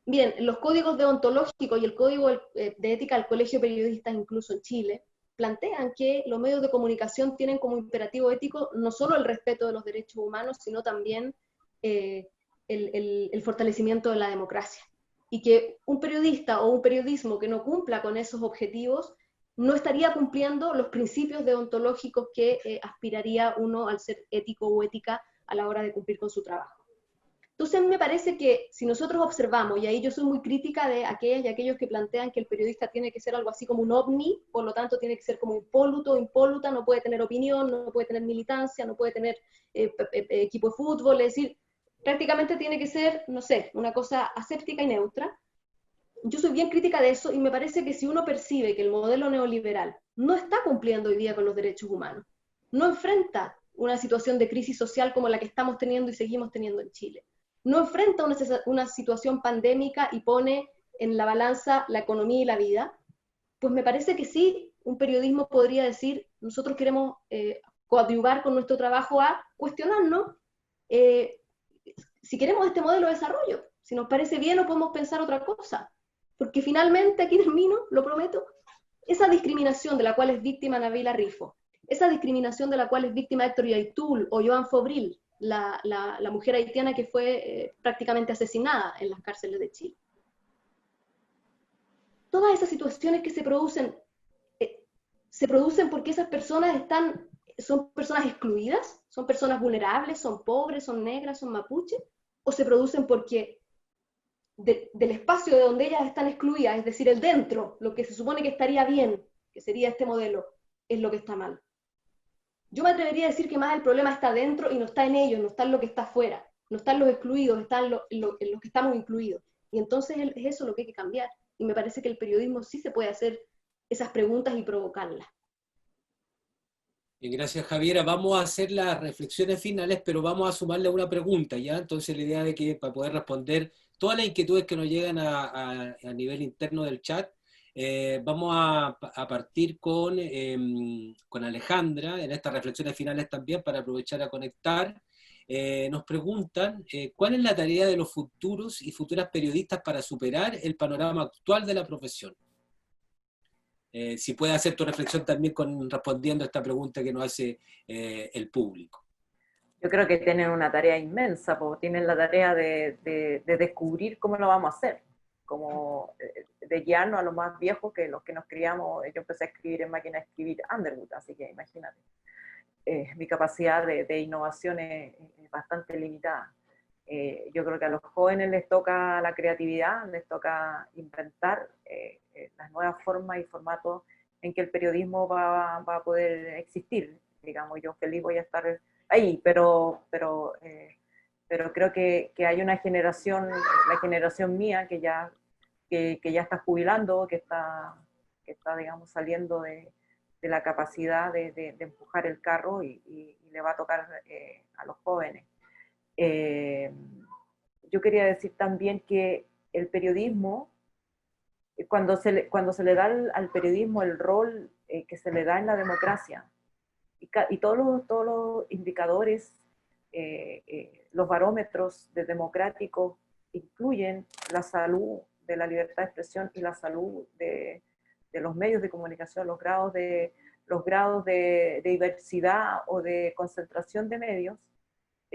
[SPEAKER 5] bien, los códigos deontológicos y el código de ética del Colegio de Periodistas, incluso en Chile, plantean que los medios de comunicación tienen como imperativo ético no solo el respeto de los derechos humanos, sino también el fortalecimiento de la democracia. Y que un periodista o un periodismo que no cumpla con esos objetivos no estaría cumpliendo los principios deontológicos que aspiraría uno al ser ético o ética a la hora de cumplir con su trabajo. Entonces me parece que si nosotros observamos, y ahí yo soy muy crítica de aquellas y aquellos que plantean que el periodista tiene que ser algo así como un ovni, por lo tanto tiene que ser como impoluto o impoluta, no puede tener opinión, no puede tener militancia, no puede tener equipo de fútbol, es decir, prácticamente tiene que ser, no sé, una cosa aséptica y neutra. Yo soy bien crítica de eso, y me parece que si uno percibe que el modelo neoliberal no está cumpliendo hoy día con los derechos humanos, no enfrenta una situación de crisis social como la que estamos teniendo y seguimos teniendo en Chile, no enfrenta una situación pandémica y pone en la balanza la economía y la vida, pues me parece que sí, un periodismo podría decir, nosotros queremos coadyuvar con nuestro trabajo a cuestionarnos si queremos este modelo de desarrollo, si nos parece bien o podemos pensar otra cosa. Porque finalmente, aquí termino, lo prometo, esa discriminación de la cual es víctima Nabila Rifo, esa discriminación de la cual es víctima Héctor Yaitul o Joan Fobril, la mujer haitiana que fue prácticamente asesinada en las cárceles de Chile. Todas esas situaciones que se producen porque esas personas son personas excluidas, son personas vulnerables, son pobres, son negras, son mapuches, o se producen porque del espacio de donde ellas están excluidas, es decir, el dentro, lo que se supone que estaría bien, que sería este modelo, es lo que está mal. Yo me atrevería a decir que más el problema está dentro y no está en ellos, no está en lo que está afuera, no está en los excluidos, está en los que estamos incluidos. Y entonces es eso lo que hay que cambiar. Y me parece que el periodismo sí se puede hacer esas preguntas y provocarlas.
[SPEAKER 1] Bien, gracias, Javiera. Vamos a hacer las reflexiones finales, pero vamos a sumarle una pregunta, ¿ya? Entonces la idea de que para poder responder todas las inquietudes que nos llegan a nivel interno del chat, vamos a partir con Alejandra en estas reflexiones finales también para aprovechar a conectar. Nos preguntan, ¿cuál es la tarea de los futuros y futuras periodistas para superar el panorama actual de la profesión? Si puede hacer tu reflexión también respondiendo a esta pregunta que nos hace el público.
[SPEAKER 3] Yo creo que tienen una tarea inmensa, porque tienen la tarea de descubrir cómo lo vamos a hacer, como de guiarnos a los más viejos que los que nos criamos. Yo empecé a escribir en máquina de escribir Underwood, así que imagínate. Mi capacidad de innovación es bastante limitada. Yo creo que a los jóvenes les toca la creatividad, les toca inventar las nuevas formas y formatos en que el periodismo va a poder existir. Digamos, yo feliz voy a estar ahí, pero creo que hay una generación, la generación mía, que ya está jubilando, que está digamos, saliendo de la capacidad de empujar el carro y le va a tocar a los jóvenes. Yo quería decir también que el periodismo, cuando se le da al periodismo el rol que se le da en la democracia, y todos los indicadores, los barómetros de democráticos incluyen la salud de la libertad de expresión y la salud de los medios de comunicación, los grados de diversidad o de concentración de medios,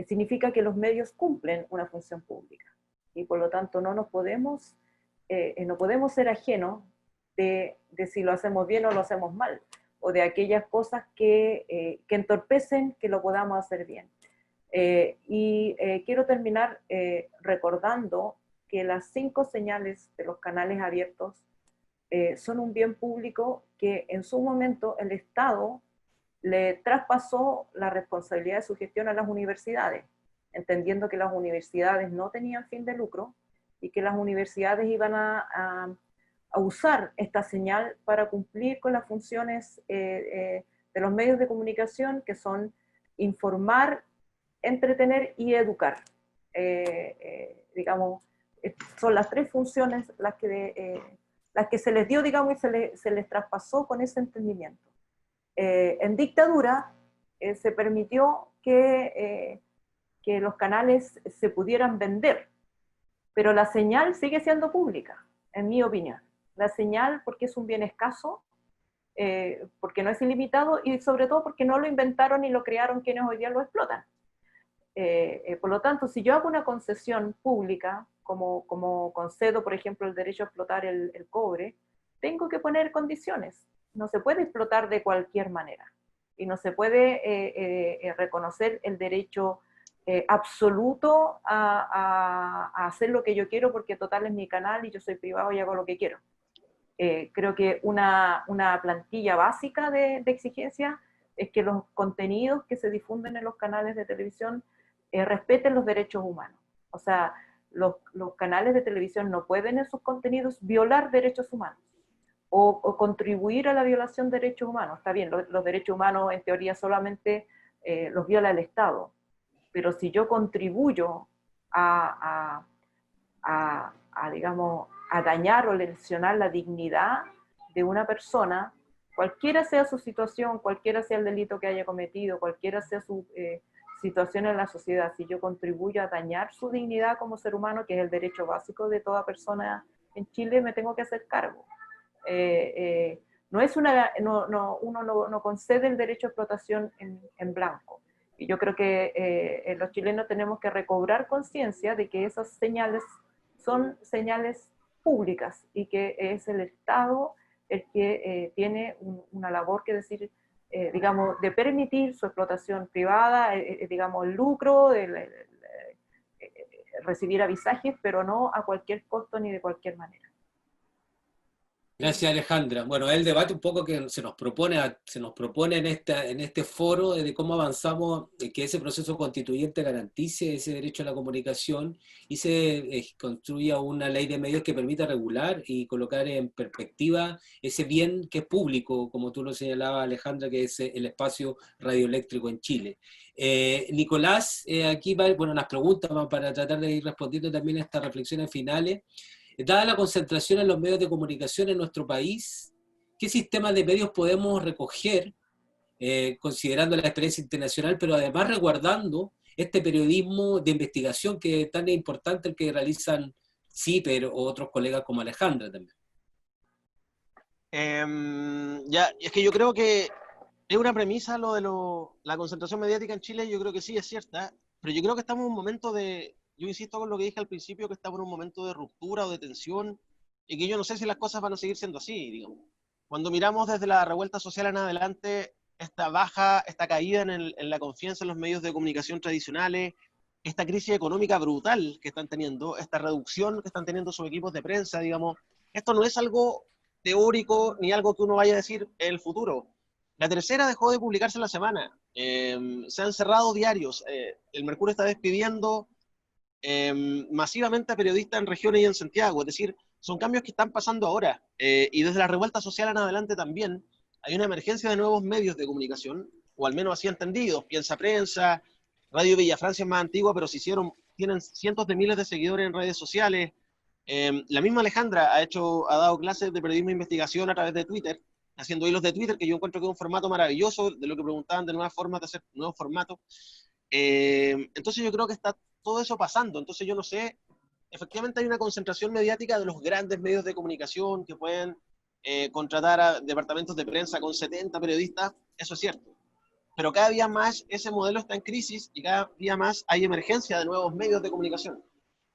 [SPEAKER 3] significa que los medios cumplen una función pública. Y por lo tanto no podemos ser ajenos de si lo hacemos bien o lo hacemos mal, o de aquellas cosas que entorpecen que lo podamos hacer bien. Quiero terminar recordando que las 5 señales de los canales abiertos son un bien público que en su momento el Estado le traspasó la responsabilidad de su gestión a las universidades, entendiendo que las universidades no tenían fin de lucro y que las universidades iban a usar esta señal para cumplir con las funciones de los medios de comunicación, que son informar, entretener y educar. Digamos, son las 3 funciones las que se les dio, digamos, y se les traspasó con ese entendimiento. En dictadura se permitió que los canales se pudieran vender, pero la señal sigue siendo pública, en mi opinión. La señal, porque es un bien escaso, porque no es ilimitado, y sobre todo porque no lo inventaron y lo crearon quienes hoy día lo explotan. Por lo tanto, si yo hago una concesión pública, como concedo, por ejemplo, el derecho a explotar el cobre, tengo que poner condiciones. No se puede explotar de cualquier manera. Y no se puede reconocer el derecho absoluto a hacer lo que yo quiero, porque total es mi canal y yo soy privado y hago lo que quiero. Creo que una plantilla básica de exigencia es que los contenidos que se difunden en los canales de televisión respeten los derechos humanos. O sea, los canales de televisión no pueden en sus contenidos violar derechos humanos o contribuir a la violación de derechos humanos. Está bien, los derechos humanos en teoría solamente los viola el Estado, pero si yo contribuyo digamos, a dañar o lesionar la dignidad de una persona, cualquiera sea su situación, cualquiera sea el delito que haya cometido, cualquiera sea su situación en la sociedad, si yo contribuyo a dañar su dignidad como ser humano, que es el derecho básico de toda persona en Chile, me tengo que hacer cargo. Uno no concede el derecho a explotación en blanco. yo creo que los chilenos tenemos que recobrar conciencia de que esas señales son señales públicas y que es el Estado el que tiene una labor que decir, digamos, de permitir su explotación privada, digamos, el lucro, recibir avisajes, pero no a cualquier costo ni de cualquier manera.
[SPEAKER 1] Gracias, Alejandra. Bueno, el debate un poco que se nos propone en este foro de cómo avanzamos, que ese proceso constituyente garantice ese derecho a la comunicación y se construya una ley de medios que permita regular y colocar en perspectiva ese bien que es público, como tú lo señalabas, Alejandra, que es el espacio radioeléctrico en Chile. Nicolás, aquí va, bueno, las preguntas para tratar de ir respondiendo también a estas reflexiones finales. Dada la concentración en los medios de comunicación en nuestro país, ¿qué sistemas de medios podemos recoger, considerando la experiencia internacional, pero además resguardando este periodismo de investigación que es tan importante el que realizan CIPER o otros colegas como Alejandra también?
[SPEAKER 4] Es que yo creo que es una premisa lo de la concentración mediática en Chile, yo creo que sí es cierta, pero yo creo que estamos en un momento yo insisto con lo que dije al principio, que estamos en un momento de ruptura o de tensión, y que yo no sé si las cosas van a seguir siendo así, digamos. Cuando miramos desde la revuelta social en adelante, esta caída en la confianza en los medios de comunicación tradicionales, esta crisis económica brutal que están teniendo, esta reducción que están teniendo sus equipos de prensa, digamos, esto no es algo teórico ni algo que uno vaya a decir en el futuro. La Tercera dejó de publicarse en la semana, se han cerrado diarios, el Mercurio está despidiendo masivamente a periodistas en regiones y en Santiago, es decir, son cambios que están pasando ahora, y desde la revuelta social en adelante también hay una emergencia de nuevos medios de comunicación, o al menos así entendidos, Piensa Prensa, Radio Villa Francia es más antigua, pero tienen cientos de miles de seguidores en redes sociales, la misma Alejandra ha dado clases de periodismo de investigación a través de Twitter, haciendo hilos de Twitter, que yo encuentro que es un formato maravilloso, de lo que preguntaban de nuevas formas de hacer nuevos formatos, entonces yo creo que está todo eso pasando, entonces yo no sé, efectivamente hay una concentración mediática de los grandes medios de comunicación que pueden contratar a departamentos de prensa con 70 periodistas, eso es cierto, pero cada día más ese modelo está en crisis y cada día más hay emergencia de nuevos medios de comunicación.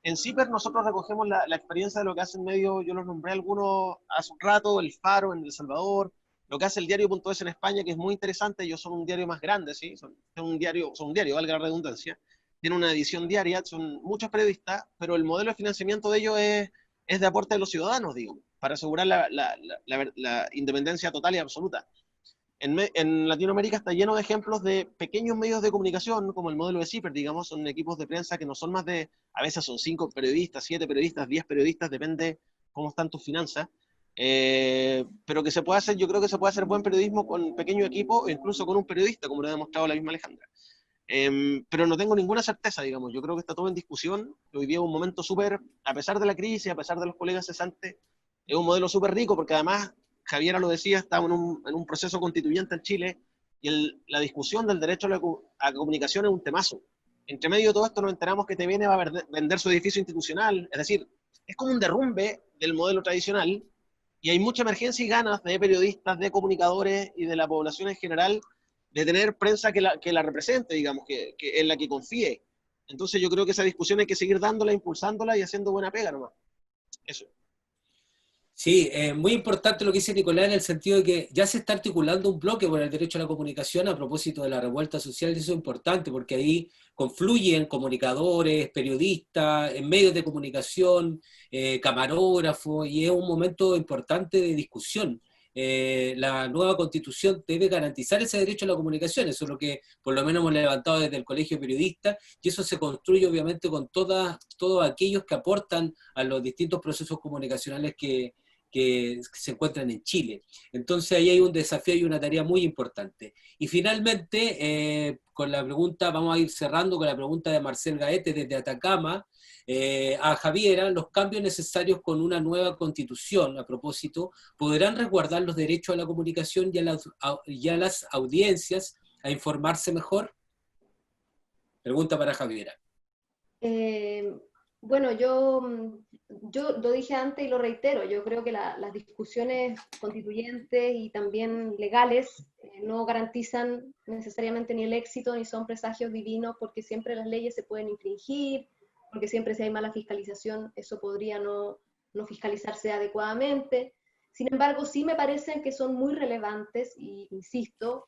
[SPEAKER 4] En CIPER nosotros recogemos la experiencia de lo que hacen medios, yo los nombré algunos hace un rato, El Faro en El Salvador, lo que hace el diario.es en España, que es muy interesante, ellos son un diario más grande, ¿sí? son un diario, valga la redundancia, tiene una edición diaria, son muchos periodistas, pero el modelo de financiamiento de ellos es de aporte de los ciudadanos, digo, para asegurar la independencia total y absoluta. En Latinoamérica está lleno de ejemplos de pequeños medios de comunicación, como el modelo de CIPER, digamos, son equipos de prensa que no son más a veces son 5 periodistas, 7 periodistas, 10 periodistas, depende cómo están tus finanzas, pero que se puede hacer, yo creo que se puede hacer buen periodismo con pequeño equipo, o incluso con un periodista, como lo ha demostrado la misma Alejandra. Pero no tengo ninguna certeza, digamos, yo creo que está todo en discusión, hoy día es un momento súper, a pesar de la crisis, a pesar de los colegas cesantes, es un modelo súper rico, porque además, Javiera lo decía, estamos en un proceso constituyente en Chile, y la discusión del derecho a la comunicación es un temazo. Entre medio de todo esto nos enteramos que TVN va a vender su edificio institucional, es decir, es como un derrumbe del modelo tradicional, y hay mucha emergencia y ganas de periodistas, de comunicadores y de la población en general de tener prensa que la represente, digamos, que en la que confíe. Entonces yo creo que esa discusión hay que seguir dándola, impulsándola y haciendo buena pega nomás. Eso.
[SPEAKER 1] Sí, muy importante lo que dice Nicolás en el sentido de que ya se está articulando un bloque por el derecho a la comunicación a propósito de la revuelta social, y eso es importante porque ahí confluyen comunicadores, periodistas, en medios de comunicación, camarógrafos, y es un momento importante de discusión. La nueva Constitución debe garantizar ese derecho a la comunicación, eso es lo que por lo menos hemos levantado desde el Colegio de Periodistas, y eso se construye obviamente con todos aquellos que aportan a los distintos procesos comunicacionales que se encuentran en Chile. Entonces ahí hay un desafío y una tarea muy importante. Y finalmente, con la pregunta, vamos a ir cerrando con la pregunta de Marcel Gaete desde Atacama, a Javiera: los cambios necesarios con una nueva constitución, a propósito, ¿podrán resguardar los derechos a la comunicación y a las audiencias a informarse mejor? Pregunta para Javiera.
[SPEAKER 5] Bueno, yo lo dije antes y lo reitero, yo creo que las discusiones constituyentes y también legales no garantizan necesariamente ni el éxito ni son presagios divinos, porque siempre las leyes se pueden infringir, porque siempre si hay mala fiscalización eso podría no fiscalizarse adecuadamente. Sin embargo, sí me parecen que son muy relevantes y, insisto,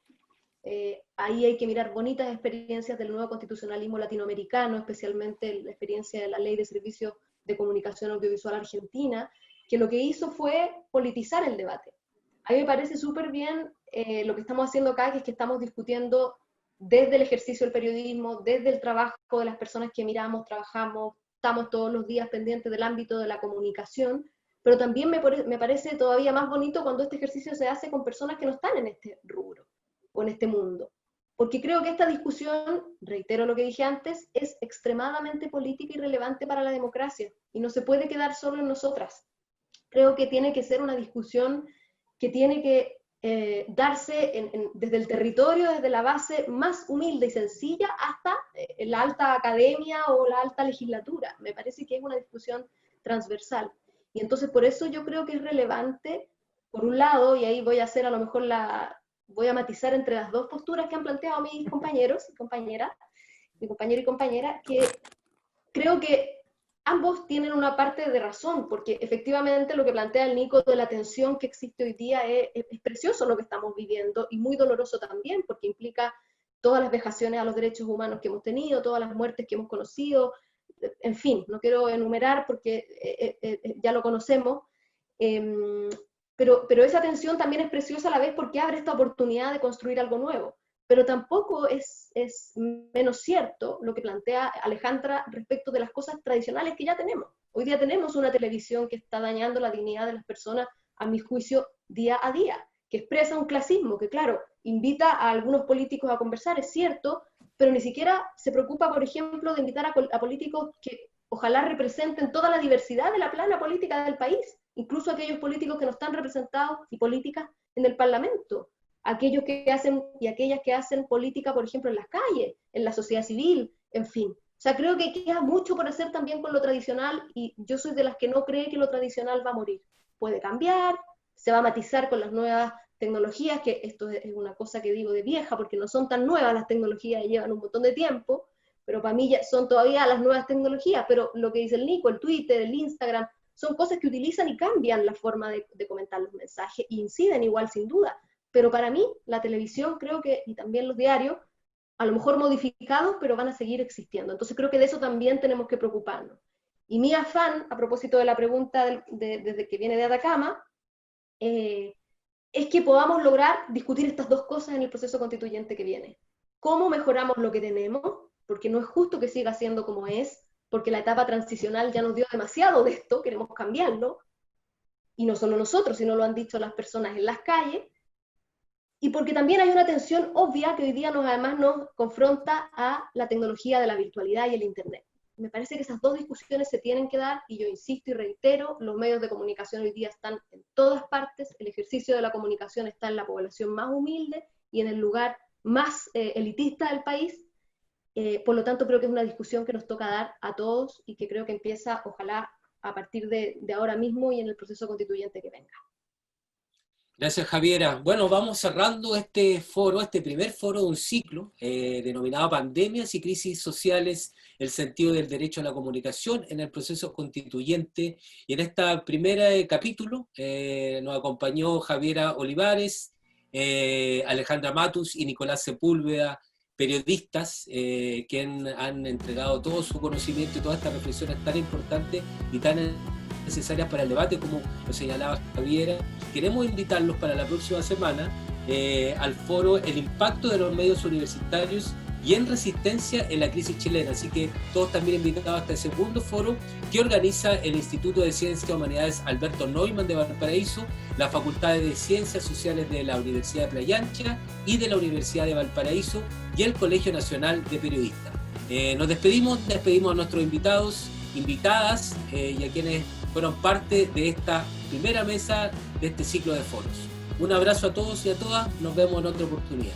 [SPEAKER 5] ahí hay que mirar bonitas experiencias del nuevo constitucionalismo latinoamericano, especialmente la experiencia de la Ley de Servicios de Comunicación Audiovisual Argentina, que lo que hizo fue politizar el debate. A mí me parece súper bien lo que estamos haciendo acá, que es que estamos discutiendo desde el ejercicio del periodismo, desde el trabajo de las personas que miramos, trabajamos, estamos todos los días pendientes del ámbito de la comunicación, pero también me parece todavía más bonito cuando este ejercicio se hace con personas que no están en este rubro o en este mundo. Porque creo que esta discusión, reitero lo que dije antes, es extremadamente política y relevante para la democracia y no se puede quedar solo en nosotras. Creo que tiene que ser una discusión que tiene que darse desde el territorio, desde la base más humilde y sencilla hasta la alta academia o la alta legislatura. Me parece que es una discusión transversal. Y entonces por eso yo creo que es relevante, por un lado, y ahí voy a hacer a lo mejor voy a matizar entre las dos posturas que han planteado mis compañeros y compañeras, mi compañero y compañera, que creo que ambos tienen una parte de razón, porque efectivamente lo que plantea el Nico de la tensión que existe hoy día es precioso lo que estamos viviendo y muy doloroso también, porque implica todas las vejaciones a los derechos humanos que hemos tenido, todas las muertes que hemos conocido, en fin, no quiero enumerar porque ya lo conocemos, pero esa tensión también es preciosa a la vez porque abre esta oportunidad de construir algo nuevo. Pero tampoco es menos cierto lo que plantea Alejandra respecto de las cosas tradicionales que ya tenemos. Hoy día tenemos una televisión que está dañando la dignidad de las personas, a mi juicio, día a día, que expresa un clasismo que, claro, invita a algunos políticos a conversar, es cierto, pero ni siquiera se preocupa, por ejemplo, de invitar a políticos que ojalá representen toda la diversidad de la plana política del país, incluso aquellos políticos que no están representados y políticas en el Parlamento, aquellos que hacen y aquellas que hacen política, por ejemplo, en las calles, en la sociedad civil, en fin. O sea, creo que queda mucho por hacer también con lo tradicional y yo soy de las que no cree que lo tradicional va a morir. Puede cambiar, se va a matizar con las nuevas tecnologías, que esto es una cosa que digo de vieja, porque no son tan nuevas las tecnologías, llevan un montón de tiempo, pero para mí ya son todavía las nuevas tecnologías, pero lo que dice el Nico, el Twitter, el Instagram, son cosas que utilizan y cambian la forma de comentar los mensajes, e inciden igual sin duda. Pero para mí, la televisión creo que, y también los diarios, a lo mejor modificados, pero van a seguir existiendo. Entonces creo que de eso también tenemos que preocuparnos. Y mi afán, a propósito de la pregunta desde que viene de Atacama, es que podamos lograr discutir estas dos cosas en el proceso constituyente que viene. ¿Cómo mejoramos lo que tenemos? Porque no es justo que siga siendo como es, porque la etapa transicional ya nos dio demasiado de esto, queremos cambiarlo, y no solo nosotros, sino lo han dicho las personas en las calles, y porque también hay una tensión obvia que hoy día además nos confronta a la tecnología de la virtualidad y el Internet. Me parece que esas dos discusiones se tienen que dar, y yo insisto y reitero, los medios de comunicación hoy día están en todas partes, el ejercicio de la comunicación está en la población más humilde y en el lugar más elitista del país, por lo tanto creo que es una discusión que nos toca dar a todos y que creo que empieza, ojalá, a partir de ahora mismo y en el proceso constituyente que venga.
[SPEAKER 1] Gracias, Javiera. Bueno, vamos cerrando este foro, este primer foro de un ciclo denominado Pandemias y Crisis Sociales, el sentido del derecho a la comunicación en el proceso constituyente. Y en este primer capítulo nos acompañó Javiera Olivares, Alejandra Matus y Nicolás Sepúlveda, periodistas que han entregado todo su conocimiento y todas estas reflexiones tan importantes y tan necesarias para el debate, como lo señalaba Javiera. Queremos invitarlos para la próxima semana al foro El impacto de los medios universitarios y en resistencia en la crisis chilena. Así que todos también invitados a este segundo foro que organiza el Instituto de Ciencias y Humanidades Alberto Neumann de Valparaíso, las Facultades de Ciencias Sociales de la Universidad de Playa Ancha y de la Universidad de Valparaíso y el Colegio Nacional de Periodistas. Nos despedimos a nuestros invitados, invitadas y a quienes fueron parte de esta primera mesa de este ciclo de foros. Un abrazo a todos y a todas, nos vemos en otra oportunidad.